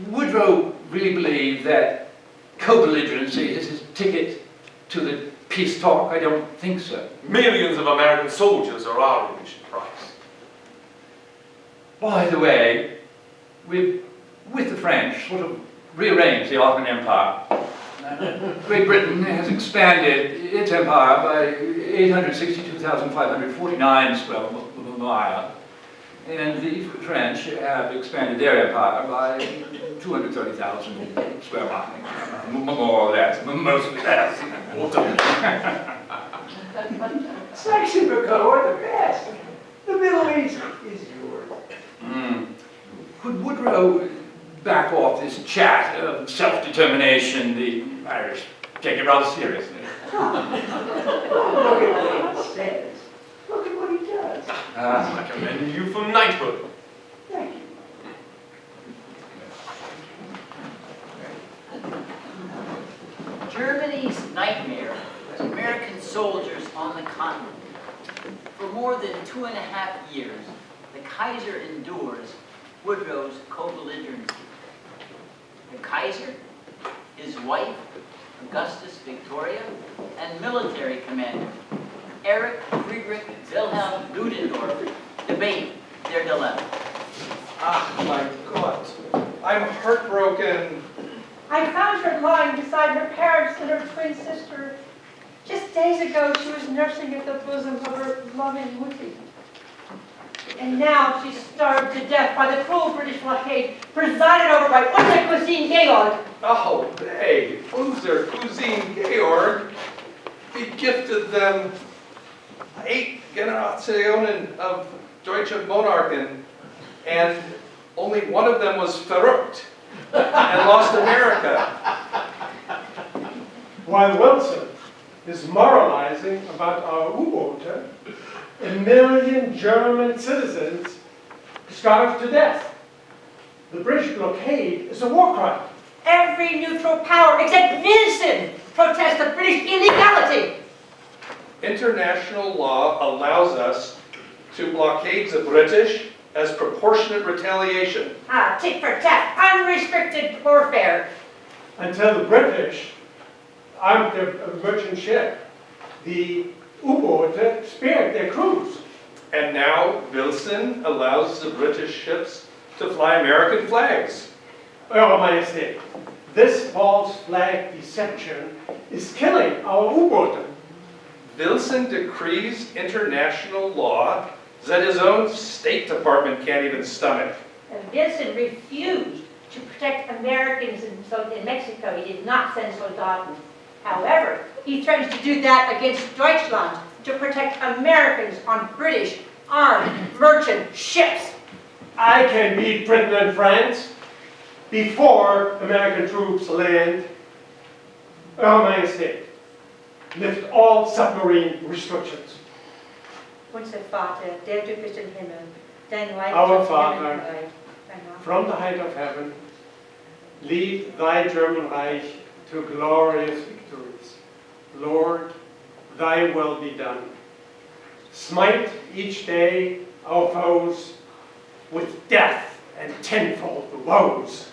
Woodrow really believe that co-belligerency is his ticket to the peace talk? I don't think so. Millions of American soldiers are our admission price. By the way, with the French, sort of rearranged the Ottoman Empire. Great Britain has expanded its empire by 862,549 square miles, and the French have expanded their empire by 230,000 square miles, more or less, mostly less. Saxe-Meissen are the best. The Middle East is yours. Could Woodrow back off this chat of self-determination? The Irish take it rather seriously. Look at what he says. Look at what he does. I commend you for knighthood. Thank you. Germany's nightmare was American soldiers on the continent. For more than 2.5 years, the Kaiser endures Woodrow's co-belligerency. The Kaiser, his wife, Augustus Victoria, and military commander, Erich Friedrich Wilhelm Ludendorff, debate their dilemma. Ah, my God. I'm heartbroken. I found her lying beside her parents and her twin sister. Just days ago, she was nursing at the bosom of her loving Woody. And now she's starved to death by the cruel British blockade presided over by Unser Cousin Georg. Oh, babe, unser Cousin Georg. He gifted them 8 Generationen of Deutsche Monarchen, and only one of them was verrückt and lost America. While Wilson is moralizing about our U-Boote, 1 million German citizens starved to death. The British blockade is a war crime. Every neutral power except Madison protests the British illegality. International law allows us to blockade the British as proportionate retaliation. Tit for tat, unrestricted warfare. Until the British armed their merchant ship, the U-Boote spared their crews. And now Wilson allows the British ships to fly American flags. Eure Majestät, this false flag deception is killing our U-Boote. Wilson decrees international law that his own State Department can't even stomach. And Wilson refused to protect Americans in Mexico. He did not send soldaten. However, he threatens to do that against Deutschland to protect Americans on British armed merchant ships. I can beat Britain and France before American troops land. Eure Majestät, lift all submarine restrictions. Unser Vater, der du bist im Himmel, dein Reich Our ist Father, Himmel. from the height of heaven, lead thy German Reich to glorious victories. Lord, thy will be done. Smite each day our foes with death and tenfold woes.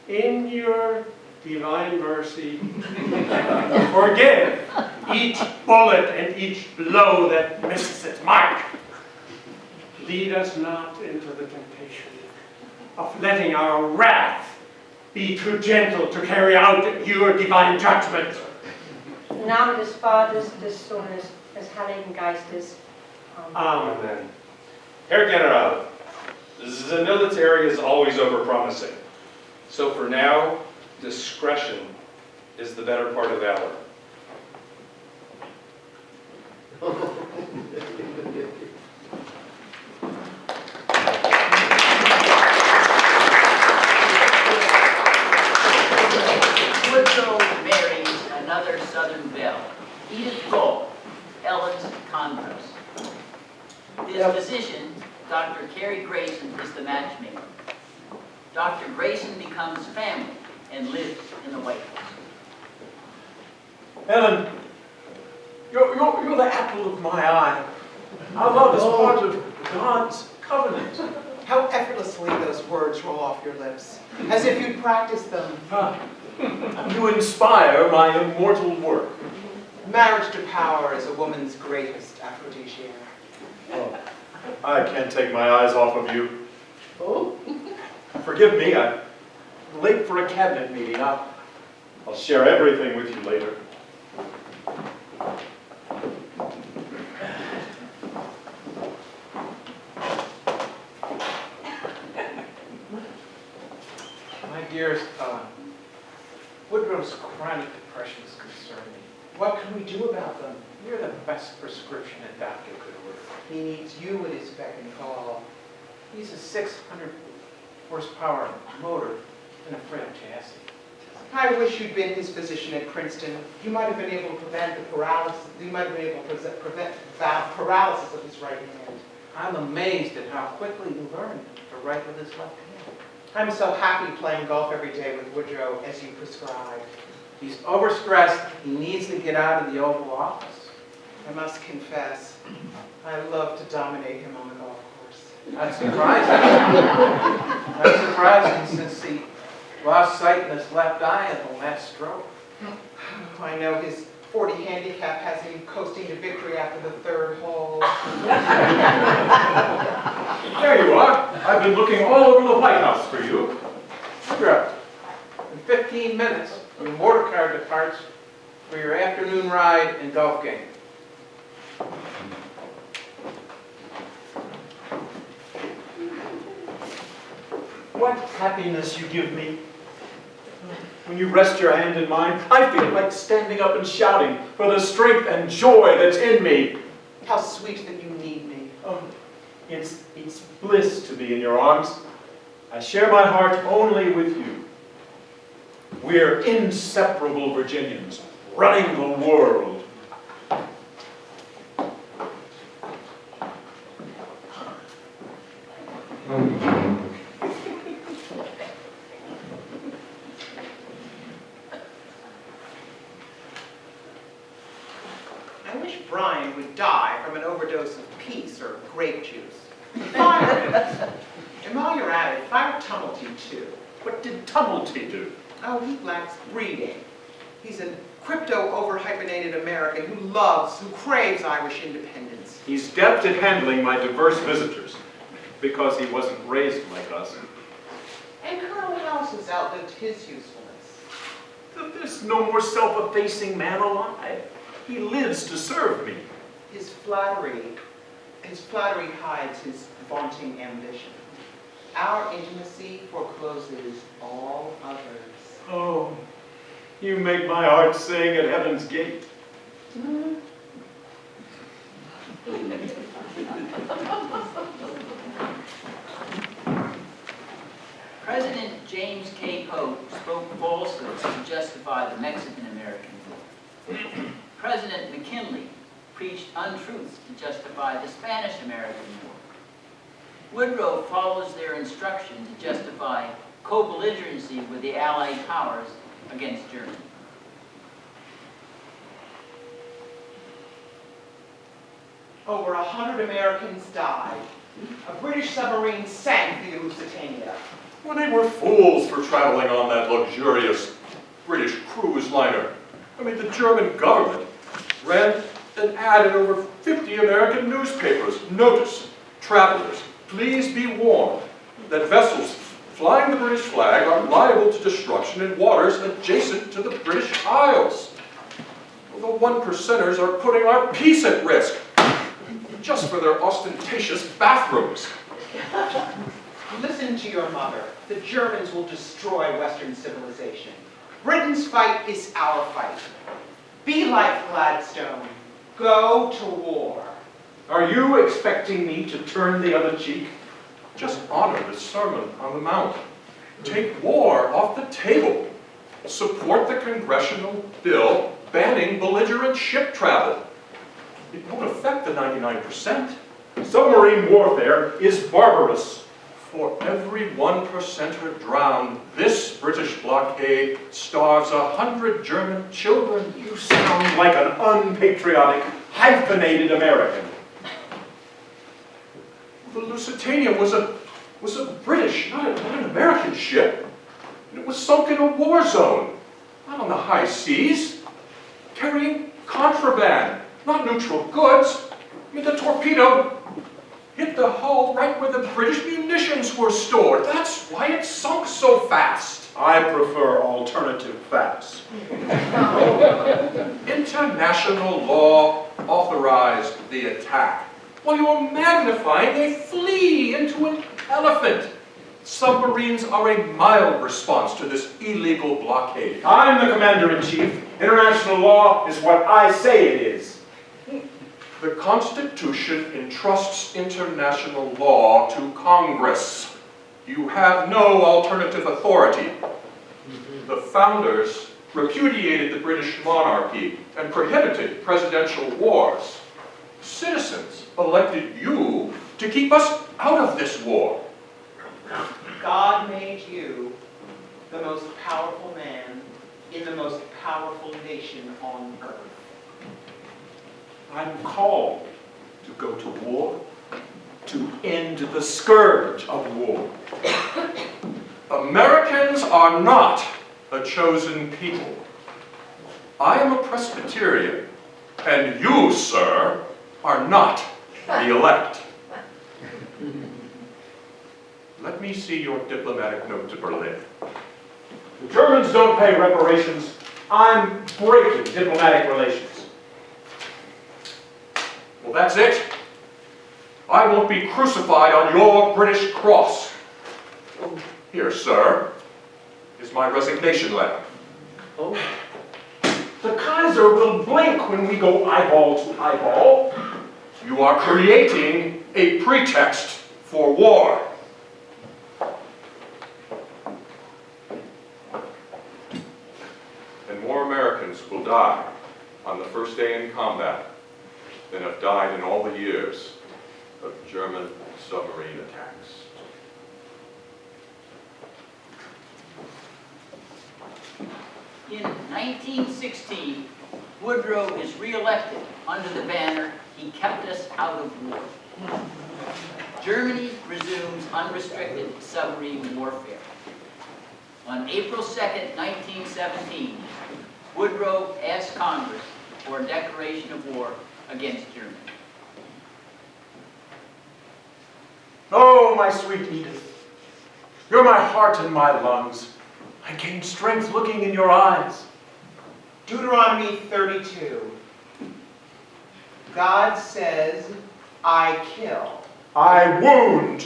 In your divine mercy, forgive each bullet and each blow that misses its mark. Lead us not into the temptation, of letting our wrath be too gentle to carry out your divine judgment. Im Namen des Vaters, des Sohnes, des Heiligen Geistes. Amen. Amen. Herr General, the military is always overpromising. So for now, discretion is the better part of valor. Woodrow married another Southern belle, Edith Gold, Ellen's converse. His physician, Dr. Cary Grayson, is the matchmaker. Dr. Grayson becomes family and lives in the White House. Ellen, you're the apple of my eye. Our love is part of God's covenant. How effortlessly those words roll off your lips, as if you'd practiced them. You inspire my immortal work. Marriage to power is a woman's greatest aphrodisiac. Oh, I can't take my eyes off of you. Oh? Forgive me, I'm late for a cabinet meeting. I'll share everything with you later. My dearest Ellen, Woodrow's chronic depressions concern me. What can we do about them? You're the best prescription a doctor could order. He needs you at his beck and call. He's a 600 horsepower motor and a frail chassis. I wish you'd been his physician at Princeton. You might have been able to prevent the paralysis. You might have been able to prevent paralysis of his right hand. I'm amazed at how quickly he learned to write with his left hand. I'm so happy playing golf every day with Woodrow as you prescribed. He's overstressed. He needs to get out of the Oval Office. I must confess, I love to dominate him on the golf course. That's surprising. That's surprising since he lost sight in his left eye at the last stroke. I know his 40 handicap has him coasting to victory after the third hole. There you are. I've been looking all over the White House for you. Woodrow, in 15 minutes, your motor car departs for your afternoon ride and golf game. What happiness you give me. When you rest your hand in mine, I feel like standing up and shouting for the strength and joy that's in me. How sweet that you need me. Oh, it's bliss to be in your arms. I share my heart only with you. We're inseparable Virginians, running the world. I wish Brian would die from an overdose of peace or grape juice. Fire! And while you're at it, fire Tumulty too. What did Tumulty do? Oh, he lacks breeding. He's a crypto-overhyphenated American who craves Irish independence. He's deft at handling my diverse visitors because he wasn't raised like us. And Colonel House has outlived his usefulness. There's no more self-effacing man alive. He lives to serve me. His flattery hides his vaunting ambition. Our intimacy forecloses all others. Oh, you make my heart sing at heaven's gate. President James K. Polk spoke falsehoods to justify the Mexican-American War. President McKinley preached untruths to justify the Spanish-American War. Woodrow follows their instruction to justify co-belligerency with the Allied powers against Germany. Over 100 Americans died. A British submarine sank the Lusitania. Well, they were fools for traveling on that luxurious British cruise liner. I mean, the German government ran an ad in over 50 American newspapers. Notice, travelers, please be warned that vessels flying the British flag are liable to destruction in waters adjacent to the British Isles. The 1%ers are putting our peace at risk, just for their ostentatious bathrooms. Listen to your mother. The Germans will destroy Western civilization. Britain's fight is our fight. Be like Gladstone. Go to war. Are you expecting me to turn the other cheek? Just honor the Sermon on the Mount. Take war off the table. Support the congressional bill banning belligerent ship travel. It won't affect the 99%. Submarine warfare is barbarous. For every 1%er drowned, this British blockade starves 100 German children. You sound like an unpatriotic, hyphenated American. The Lusitania was a British, not an American ship. It was sunk in a war zone, not on the high seas, carrying contraband, not neutral goods. I mean, the torpedo hit the hull right where the British munitions were stored. That's why it sunk so fast. I prefer alternative facts. International law authorized the attack. While you are magnifying a flea into an elephant. Submarines are a mild response to this illegal blockade. I'm the commander-in-chief. International law is what I say it is. The Constitution entrusts international law to Congress. You have no alternative authority. The founders repudiated the British monarchy and prohibited presidential wars. Citizens elected you to keep us out of this war. God made you the most powerful man in the most powerful nation on earth. I'm called to go to war, to end the scourge of war. Americans are not a chosen people. I am a Presbyterian, and you, sir, are not the elect. Let me see your diplomatic note to Berlin. The Germans don't pay reparations. I'm breaking diplomatic relations. Well, that's it. I won't be crucified on your British cross. Here, sir, is my resignation letter. Oh. The Kaiser will blink when we go eyeball to eyeball. You are creating a pretext for war. And more Americans will die on the first day in combat than have died in all the years of German submarine attacks. In 1916, Woodrow is re-elected under the banner, "He kept us out of war." Germany resumes unrestricted submarine warfare. On April 2nd, 1917, Woodrow asked Congress for a declaration of war against Germany. Oh, my sweet Edith, you're my heart and my lungs. I gain strength looking in your eyes. Deuteronomy 32. God says, I kill. I wound.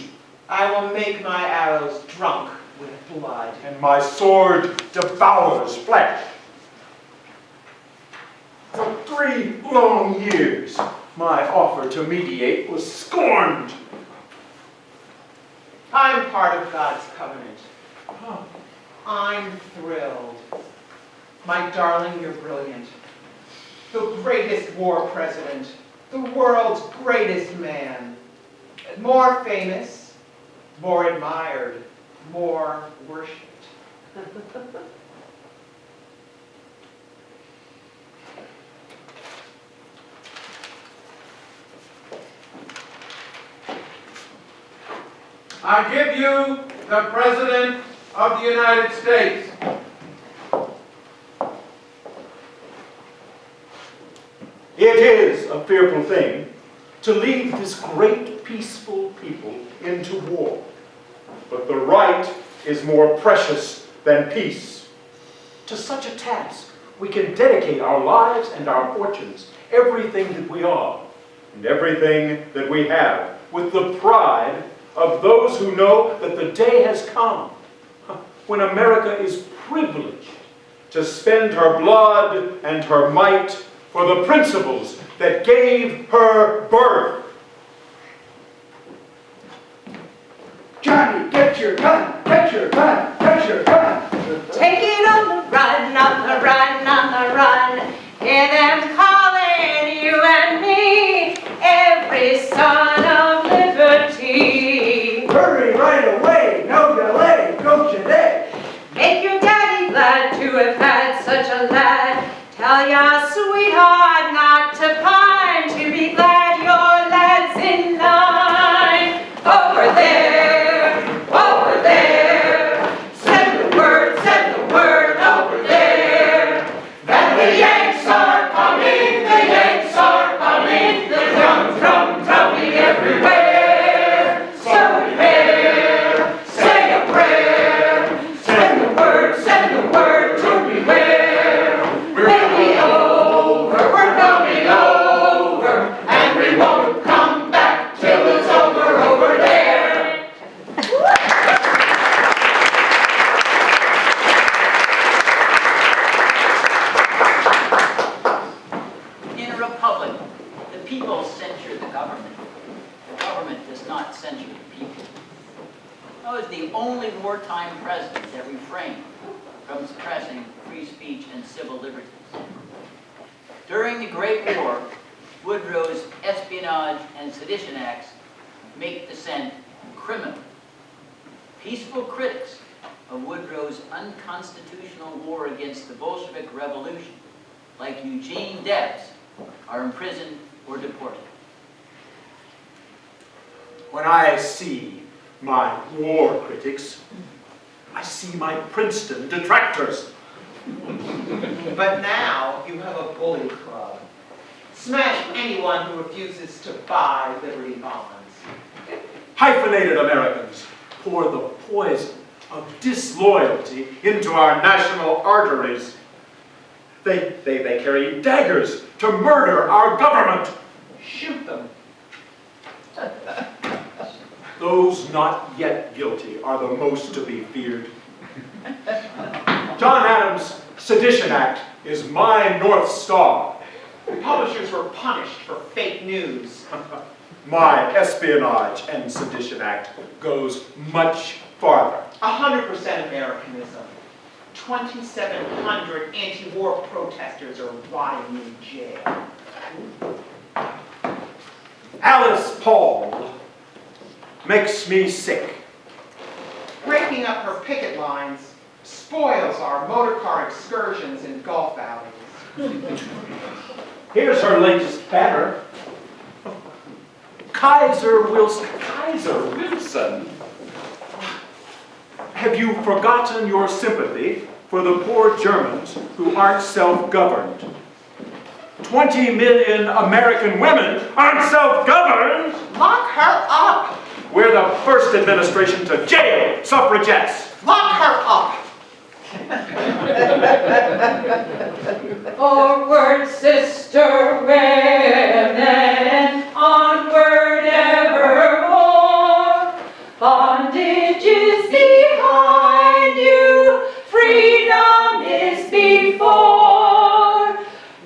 I will make my arrows drunk with blood. And my sword devours flesh. For 3 long years, my offer to mediate was scorned. I'm part of God's covenant. I'm thrilled. My darling, you're brilliant. The greatest war president. The world's greatest man. More famous, more admired, more worshipped. I give you the President of the United States. It is a fearful thing to lead this great peaceful people into war. But the right is more precious than peace. To such a task, we can dedicate our lives and our fortunes, everything that we are, and everything that we have, with the pride of those who know that the day has come when America is privileged to spend her blood and her might for the principles that gave her birth. Johnny, get your gun, get your gun, get your gun. Take it on the run, on the run, on the run. Hear them calling you and me, every son of liberty. Hurry right away, no delay, don't you dare. Make your daddy glad to have had such a lad. Tell your sweetheart not to pine, to be glad your lad's in line. Over there, over there. Send the word over there. That the Yanks are coming, the Yanks are coming. The drum, drumming everywhere. So prepare, say a prayer. Send the word to beware. We're coming over, and we won't come back till it's over there. In a republic, the people censure the government. The government does not censure the people. I was the only wartime president that refrained from suppressing free speech and civil liberties. During the Great War, Woodrow's Espionage and Sedition Acts make dissent criminal. Peaceful critics of Woodrow's unconstitutional war against the Bolshevik Revolution, like Eugene Debs, are imprisoned or deported. When I see my war critics, I see my Princeton detractors. But now you have a bully club. Smash anyone who refuses to buy Liberty bonds. Hyphenated Americans pour the poison of disloyalty into our national arteries. They carry daggers to murder our government. Shoot them. Those not yet guilty are the most to be feared. John Adams' Sedition Act is my North Star. Publishers were punished for fake news. My Espionage and Sedition Act goes much farther. 100% Americanism. 2,700 anti-war protesters are rotting in jail. Alice Paul makes me sick. Breaking up her picket lines spoils our motorcar excursions in Gulf alleys. Here's her latest banner. Kaiser Wilson. Kaiser Wilson? Have you forgotten your sympathy for the poor Germans who aren't self-governed? 20 million American women aren't self-governed! Lock her up! We're the first administration to jail suffragettes! Lock her up! Forward, sister women, onward evermore. Bondage is behind you, freedom is before.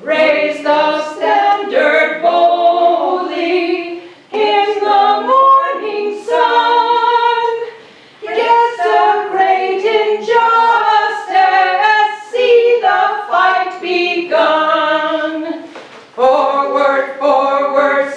Raise the standard boldly in the morning sun. Against a great injustice, see the fight begun. Forward, forward,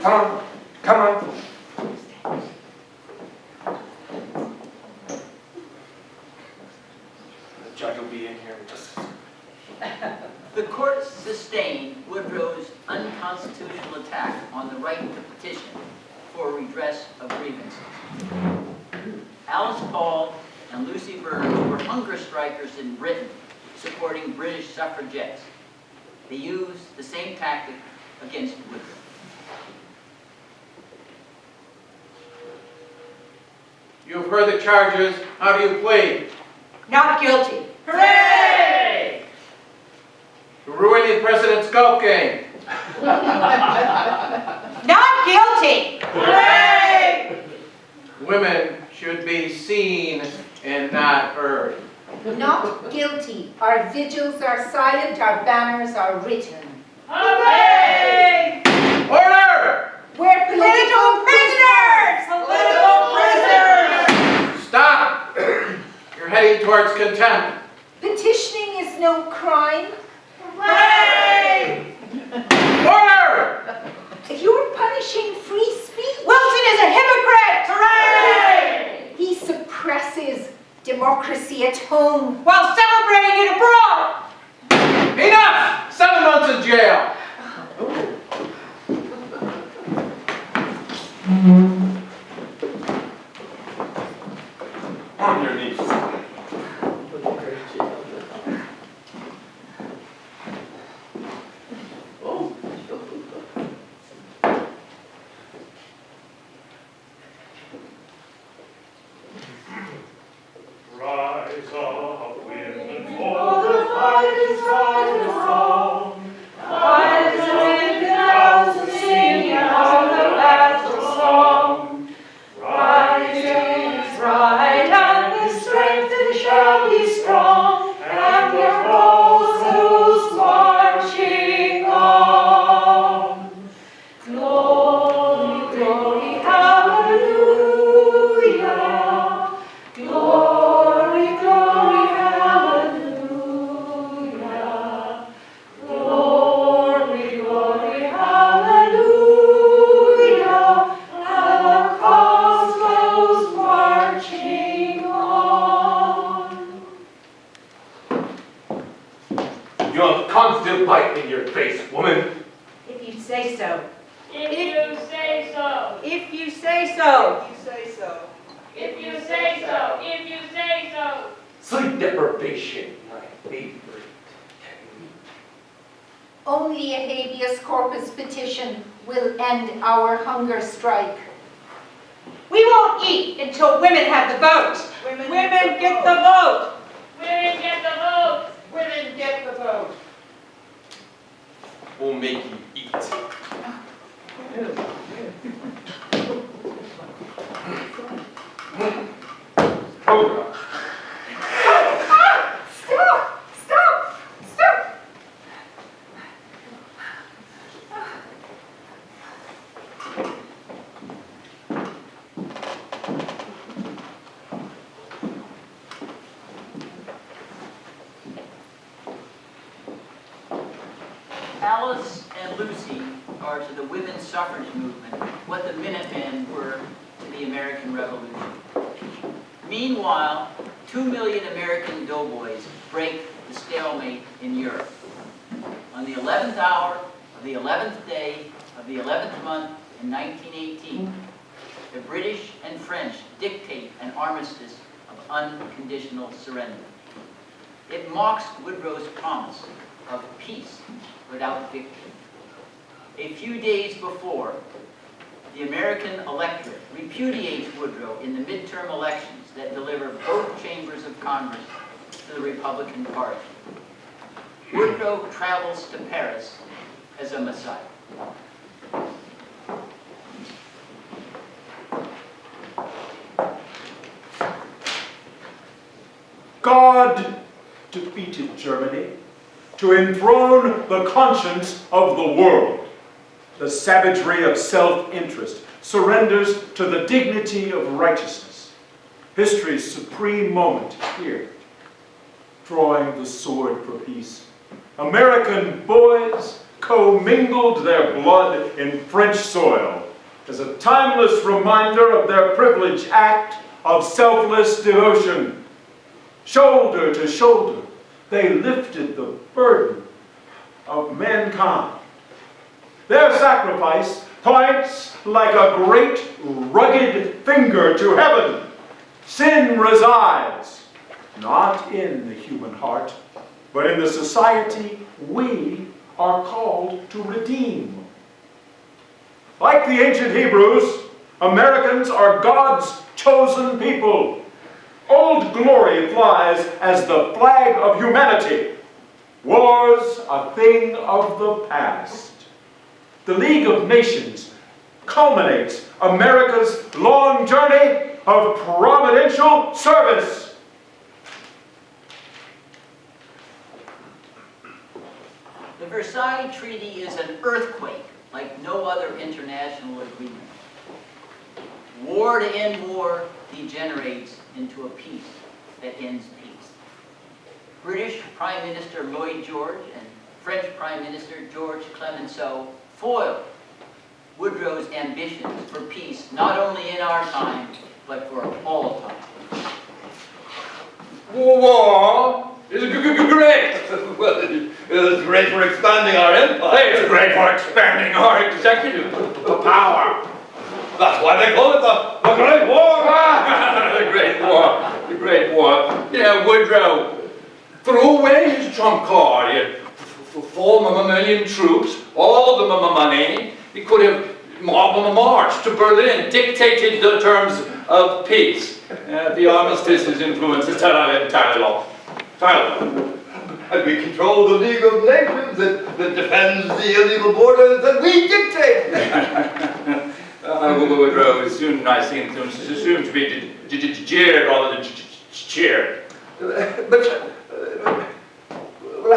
Come on, come on. The judge will be in here in just a second. The court sustained Woodrow's unconstitutional attack on the right to petition for redress of grievances. Alice Paul and Lucy Burns were hunger strikers in Britain, supporting British suffragettes. They used the same tactic against Woodrow. You have heard the charges. How do you plead? Not guilty. Hooray! Ruining the president's golf game. Not guilty. Hooray! Women should be seen and not heard. Not guilty. Our vigils are silent, our banners are written. Hooray! Order! We're political prisoners! Political prisoners! Stop! You're heading towards contempt. Petitioning is no crime. Hooray! Order! You're punishing free speech. Wilson is a hypocrite! Hooray! He suppresses democracy at home while celebrating it abroad! Enough! 7 months in jail! On your knees. Rise up, women, for the fight is right and strong. Rise up, the thousand singing out the battle song. Rising is right, and the strength it shall be strong, and the foes who's marching on. Glory, glory, hallelujah. Glory, glory, hallelujah. Glory, glory, hallelujah. And the cause goes marching on. You have constant light in your face, woman. If you say so. If you say so. If you say so. You say so. If you say so. If you say so. Sleep deprivation, my favorite technique. Only a habeas corpus petition will end our hunger strike. We won't eat until women have the vote. Women get the vote. Women get the vote. Women get the vote. We'll make you eat. Oh, Stop! Stop! Stop! Alice and Lucy are to the women's suffrage movement what the Minutemen were to the American Revolution. Meanwhile, 2 million American doughboys break the stalemate in Europe. On the 11th hour of the 11th day of the 11th month in 1918, the British and French dictate an armistice of unconditional surrender. It mocks Woodrow's promise of peace without victory. A few days before, the American electorate repudiates Woodrow in the midterm elections that deliver both chambers of Congress to the Republican Party. Woodrow travels to Paris as a Messiah. God defeated Germany to enthrone the conscience of the world. The savagery of self-interest surrenders to the dignity of righteousness. History's supreme moment here, drawing the sword for peace. American boys, commingled their blood in French soil as a timeless reminder of their privileged act of selfless devotion. Shoulder to shoulder, they lifted the burden of mankind. Their sacrifice points like a great rugged finger to heaven. Sin resides not in the human heart, but in the society we are called to redeem. Like the ancient Hebrews, Americans are God's chosen people. Old Glory flies as the flag of humanity. War's a thing of the past. The League of Nations culminates America's long journey of providential service. The Versailles Treaty is an earthquake like no other international agreement. War to end war degenerates into a peace that ends peace. British Prime Minister Lloyd George and French Prime Minister George Clemenceau foiled Woodrow's ambitions for peace, not only in our time, but for all time. War is great. Well, it's great for expanding our empire. It's great for expanding our executive power. That's why they call it the Great War. The Great War. The Great War. Yeah, Woodrow threw away his trump card. He had 4 million troops, all the money. He could have marched to Berlin, dictated the terms of peace. The armistice's influence is entirely lost. And we control the League of Nations that defends the illegal borders that we dictate. Woodrow is soon, I think, assumed to be jeered rather than cheered. But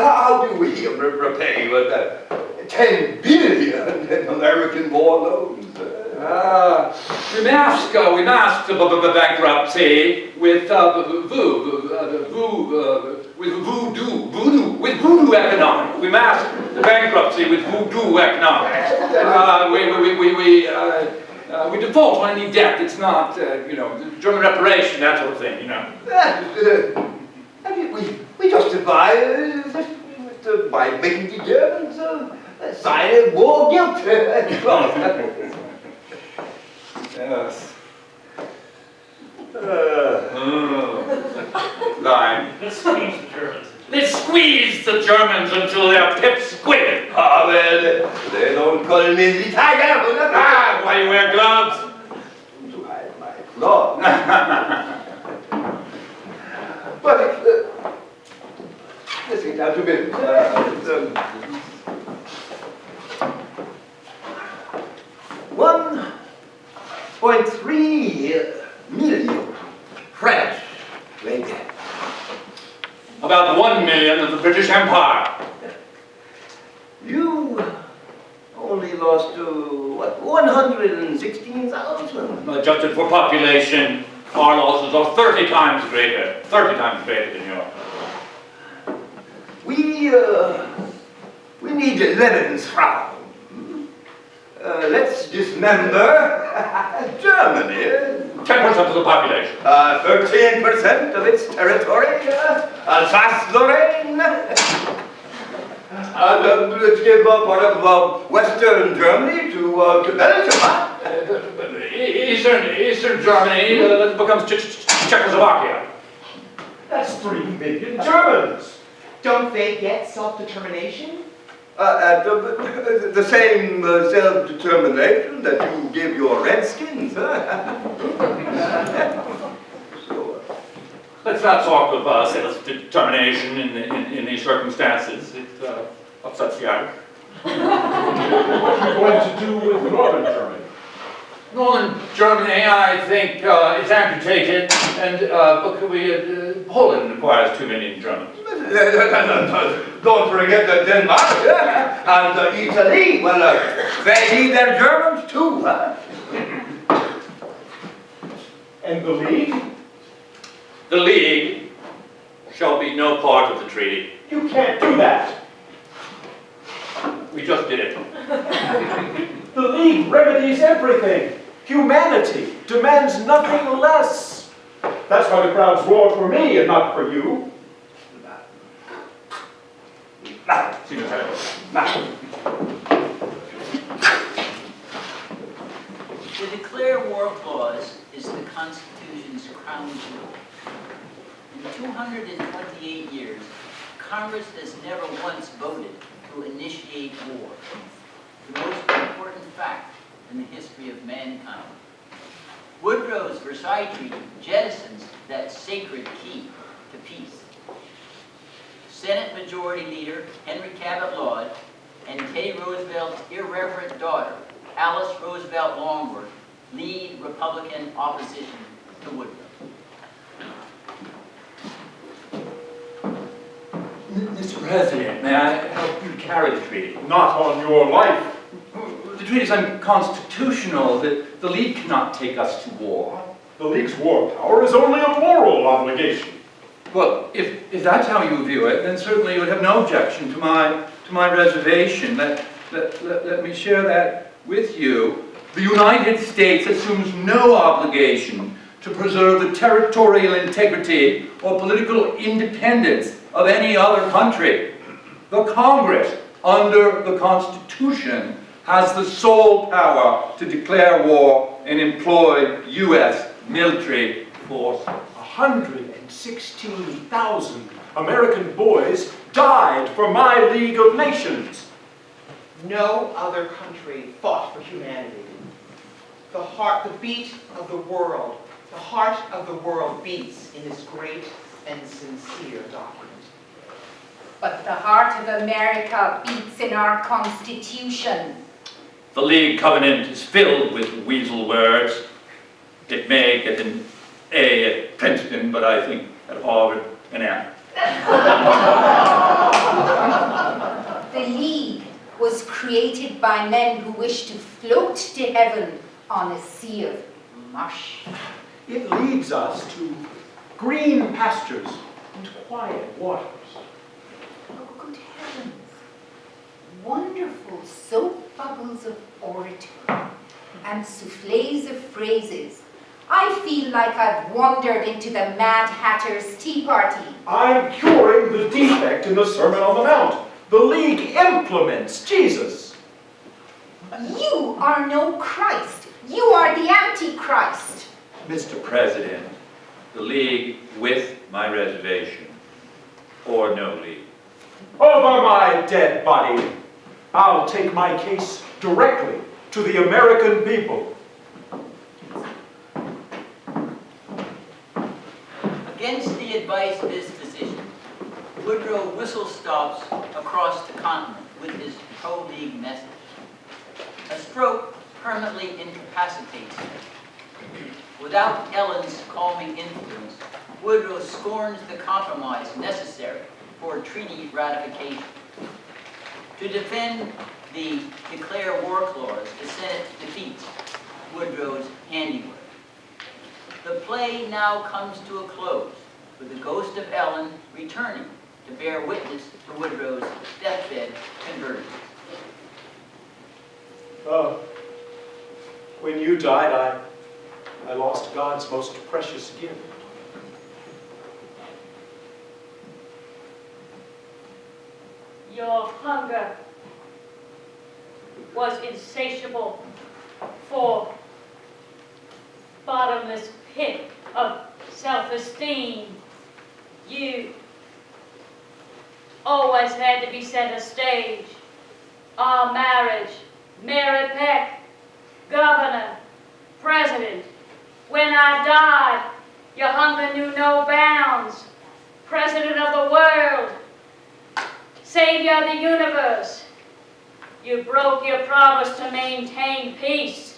how do we repay 10 billion in American war loans? We mask bankruptcy with voodoo economics. We mask the bankruptcy with voodoo economics. We default on any debt that's not, German reparation, that sort of thing, We justify by making the Germans sign a war guilt clause. Yes. Line. Let's squeeze the Germans. Let's squeeze the Germans until they're pipsqueak. Ah, well, they don't call me the tiger. Why do you wear gloves? To hide my claws. But let's get down to business. 1.3 million French lay dead. About 1 million of the British Empire. You only lost, 116,000? Adjusted for population, our losses are 30 times greater. 30 times greater than yours. We need Lebensraum. Let's dismember Germany. 10% of the population. 13% of its territory. Alsace-Lorraine. Let's give part of Western Germany to Belgium. Eastern Germany becomes Czechoslovakia. That's 3 million Germans. Don't they get self-determination? The same self-determination that you give your Redskins. Let's not talk of self-determination in these circumstances. It upsets the apple. What are you going to do with Northern Germany? Northern Germany, I think, is amputated, and Poland requires 2 million Germans. Don't forget that Denmark and Italy, they need their Germans too. And the League? The League shall be no part of the treaty. You can't do that. We just league remedies everything. Humanity demands nothing less. That's why the crowds roared for me and not for you. The Declare War Clause is the Constitution's crown jewel. In 228 years, Congress has never once voted to initiate war, the most important fact in the history of mankind. Woodrow's Versailles Treaty jettisons that sacred key to peace. Senate Majority Leader Henry Cabot Lodge and Teddy Roosevelt's irreverent daughter, Alice Roosevelt Longworth, lead Republican opposition to Woodrow. Mr. President, may I help you carry the treaty? Not on your life. The treaty is unconstitutional. The League cannot take us to war. The League's war power is only a moral obligation. Well, if that's how you view it, then certainly you would have no objection to my reservation. Let me share that with you. The United States assumes no obligation to preserve the territorial integrity or political independence of any other country. The Congress, under the Constitution, has the sole power to declare war and employ U.S. military force. 116,000 American boys died for my League of Nations. No other country fought for humanity. The beat of the world, the heart of the world beats in this great and sincere document. But the heart of America beats in our Constitution. The League Covenant is filled with weasel words. It may get an A at Princeton, but I think at Harvard an F. The League was created by men who wished to float to heaven on a sea of mush. It leads us to green pastures and quiet waters. Oh, good heavens. Wonderful soap bubbles of oratory and souffles of phrases. I feel like I've wandered into the Mad Hatter's Tea Party. I'm curing the defect in the Sermon on the Mount. The League implements Jesus. You are no Christ. You are the Antichrist. Mr. President, the League with my reservation, or no League. Over my dead body, I'll take my case directly to the American people. Against the advice of his physician, Woodrow whistle-stops across the continent with his pro-League message. A stroke permanently incapacitates him. Without Ellen's calming influence, Woodrow scorns the compromise necessary for treaty ratification. To defend the Declare War Clause, the Senate defeats Woodrow's handiwork. The play now comes to a close, with the ghost of Ellen returning to bear witness to Woodrow's deathbed conversions. When you died, I lost God's most precious gift. Your hunger was insatiable for bottomless pit of self-esteem. You always had to be set a stage. Our marriage, Mary Peck, governor, president. When I died, your hunger knew no bounds. President of the world, savior of the universe. You broke your promise to maintain peace.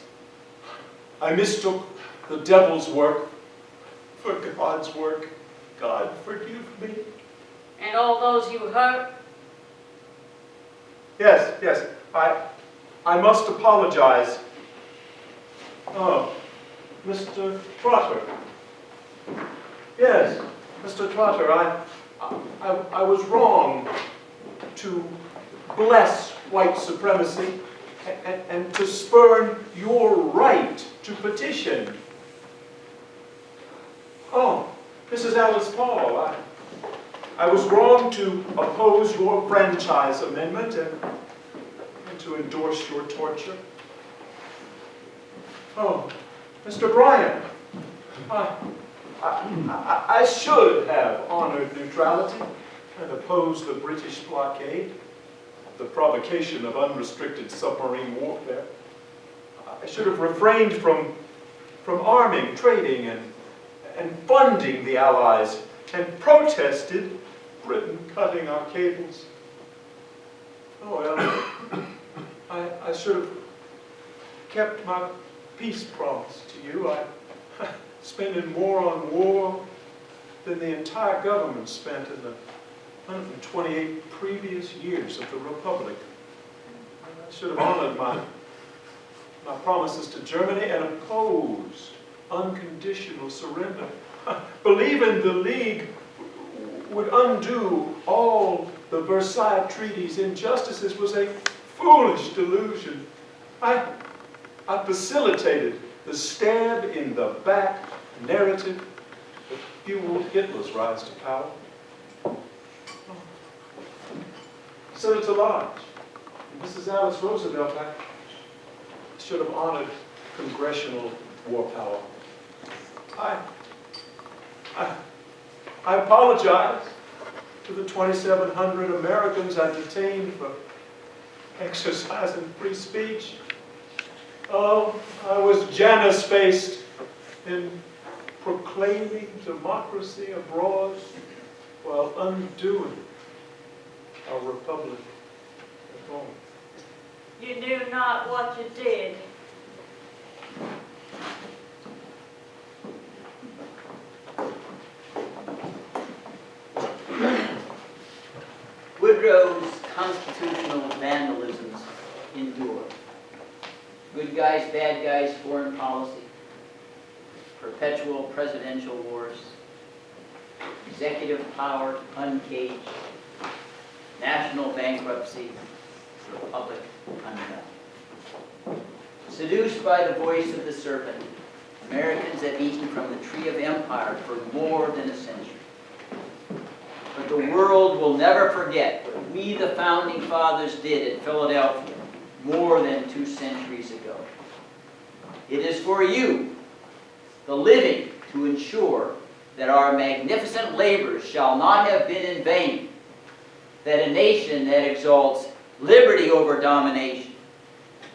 I mistook the devil's work for God's work. God, forgive me. And all those you hurt. Yes, I must apologize. Oh, Mr. Trotter. Yes, Mr. Trotter, I was wrong to bless white supremacy. and to spurn your right to petition. Oh, Mrs. Alice Paul, I was wrong to oppose your franchise amendment and to endorse your torture. Oh, Mr. Bryan, I should have honored neutrality and opposed the British blockade, the provocation of unrestricted submarine warfare. I should have refrained from arming, trading, and funding the Allies, and protested Britain cutting our cables. Oh, well, I should have kept my peace promise to you. I spending more on war than the entire government spent in the 128 previous years of the Republic. I should have honored my promises to Germany and opposed unconditional surrender. Believing the League would undo all the Versailles Treaty's injustices was a foolish delusion. I facilitated the stab in the back narrative that fueled Hitler's rise to power. Senator Lodge, Mrs. Alice Roosevelt, I should have honored congressional war power. I apologize to the 2,700 Americans I detained for exercising free speech. Oh, I was Janus-faced in proclaiming democracy abroad while undoing our republic at home. You knew not what you did. Woodrow's constitutional vandalisms endure. Good guys, bad guys, foreign policy, perpetual presidential wars, executive power uncaged, national bankruptcy, republic undone. Seduced by the voice of the serpent, Americans have eaten from the tree of empire for more than a century. But the world will never forget what we, the Founding Fathers, did at Philadelphia more than 2 centuries ago. It is for you, the living, to ensure that our magnificent labors shall not have been in vain, that a nation that exalts liberty over domination,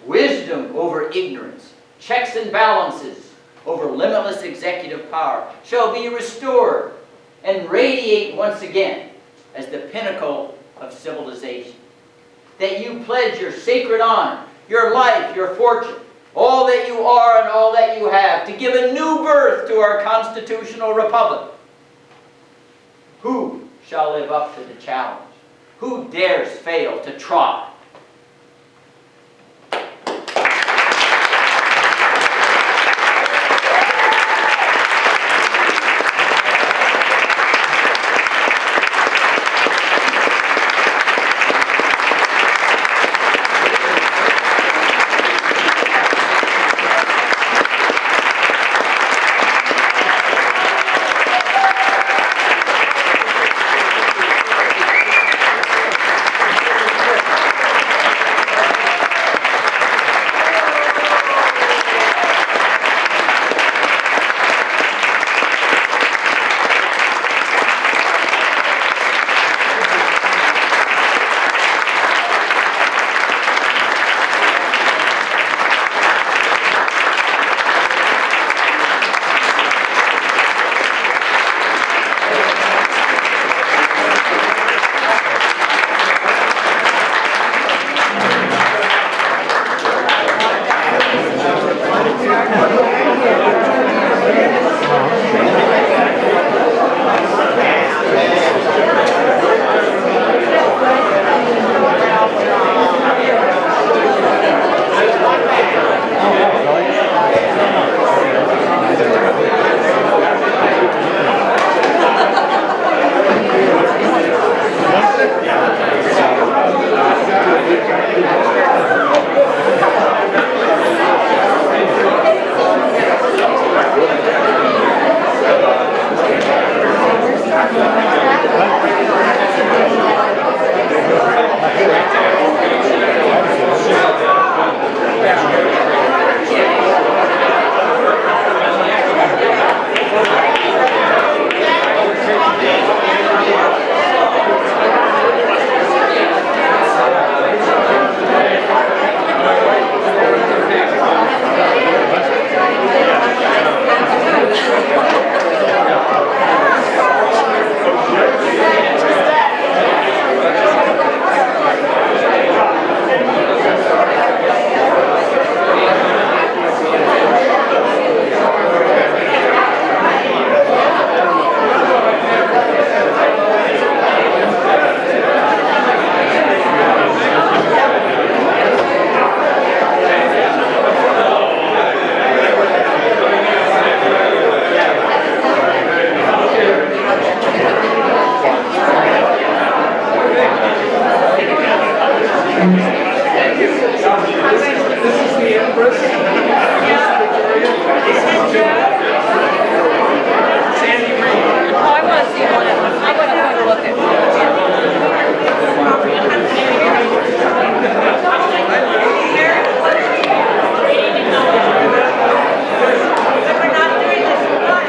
wisdom over ignorance, checks and balances over limitless executive power shall be restored and radiate once again as the pinnacle of civilization. That you pledge your sacred honor, your life, your fortune, all that you are and all that you have, to give a new birth to our constitutional republic. Who shall live up to the challenge? Who dares fail to try?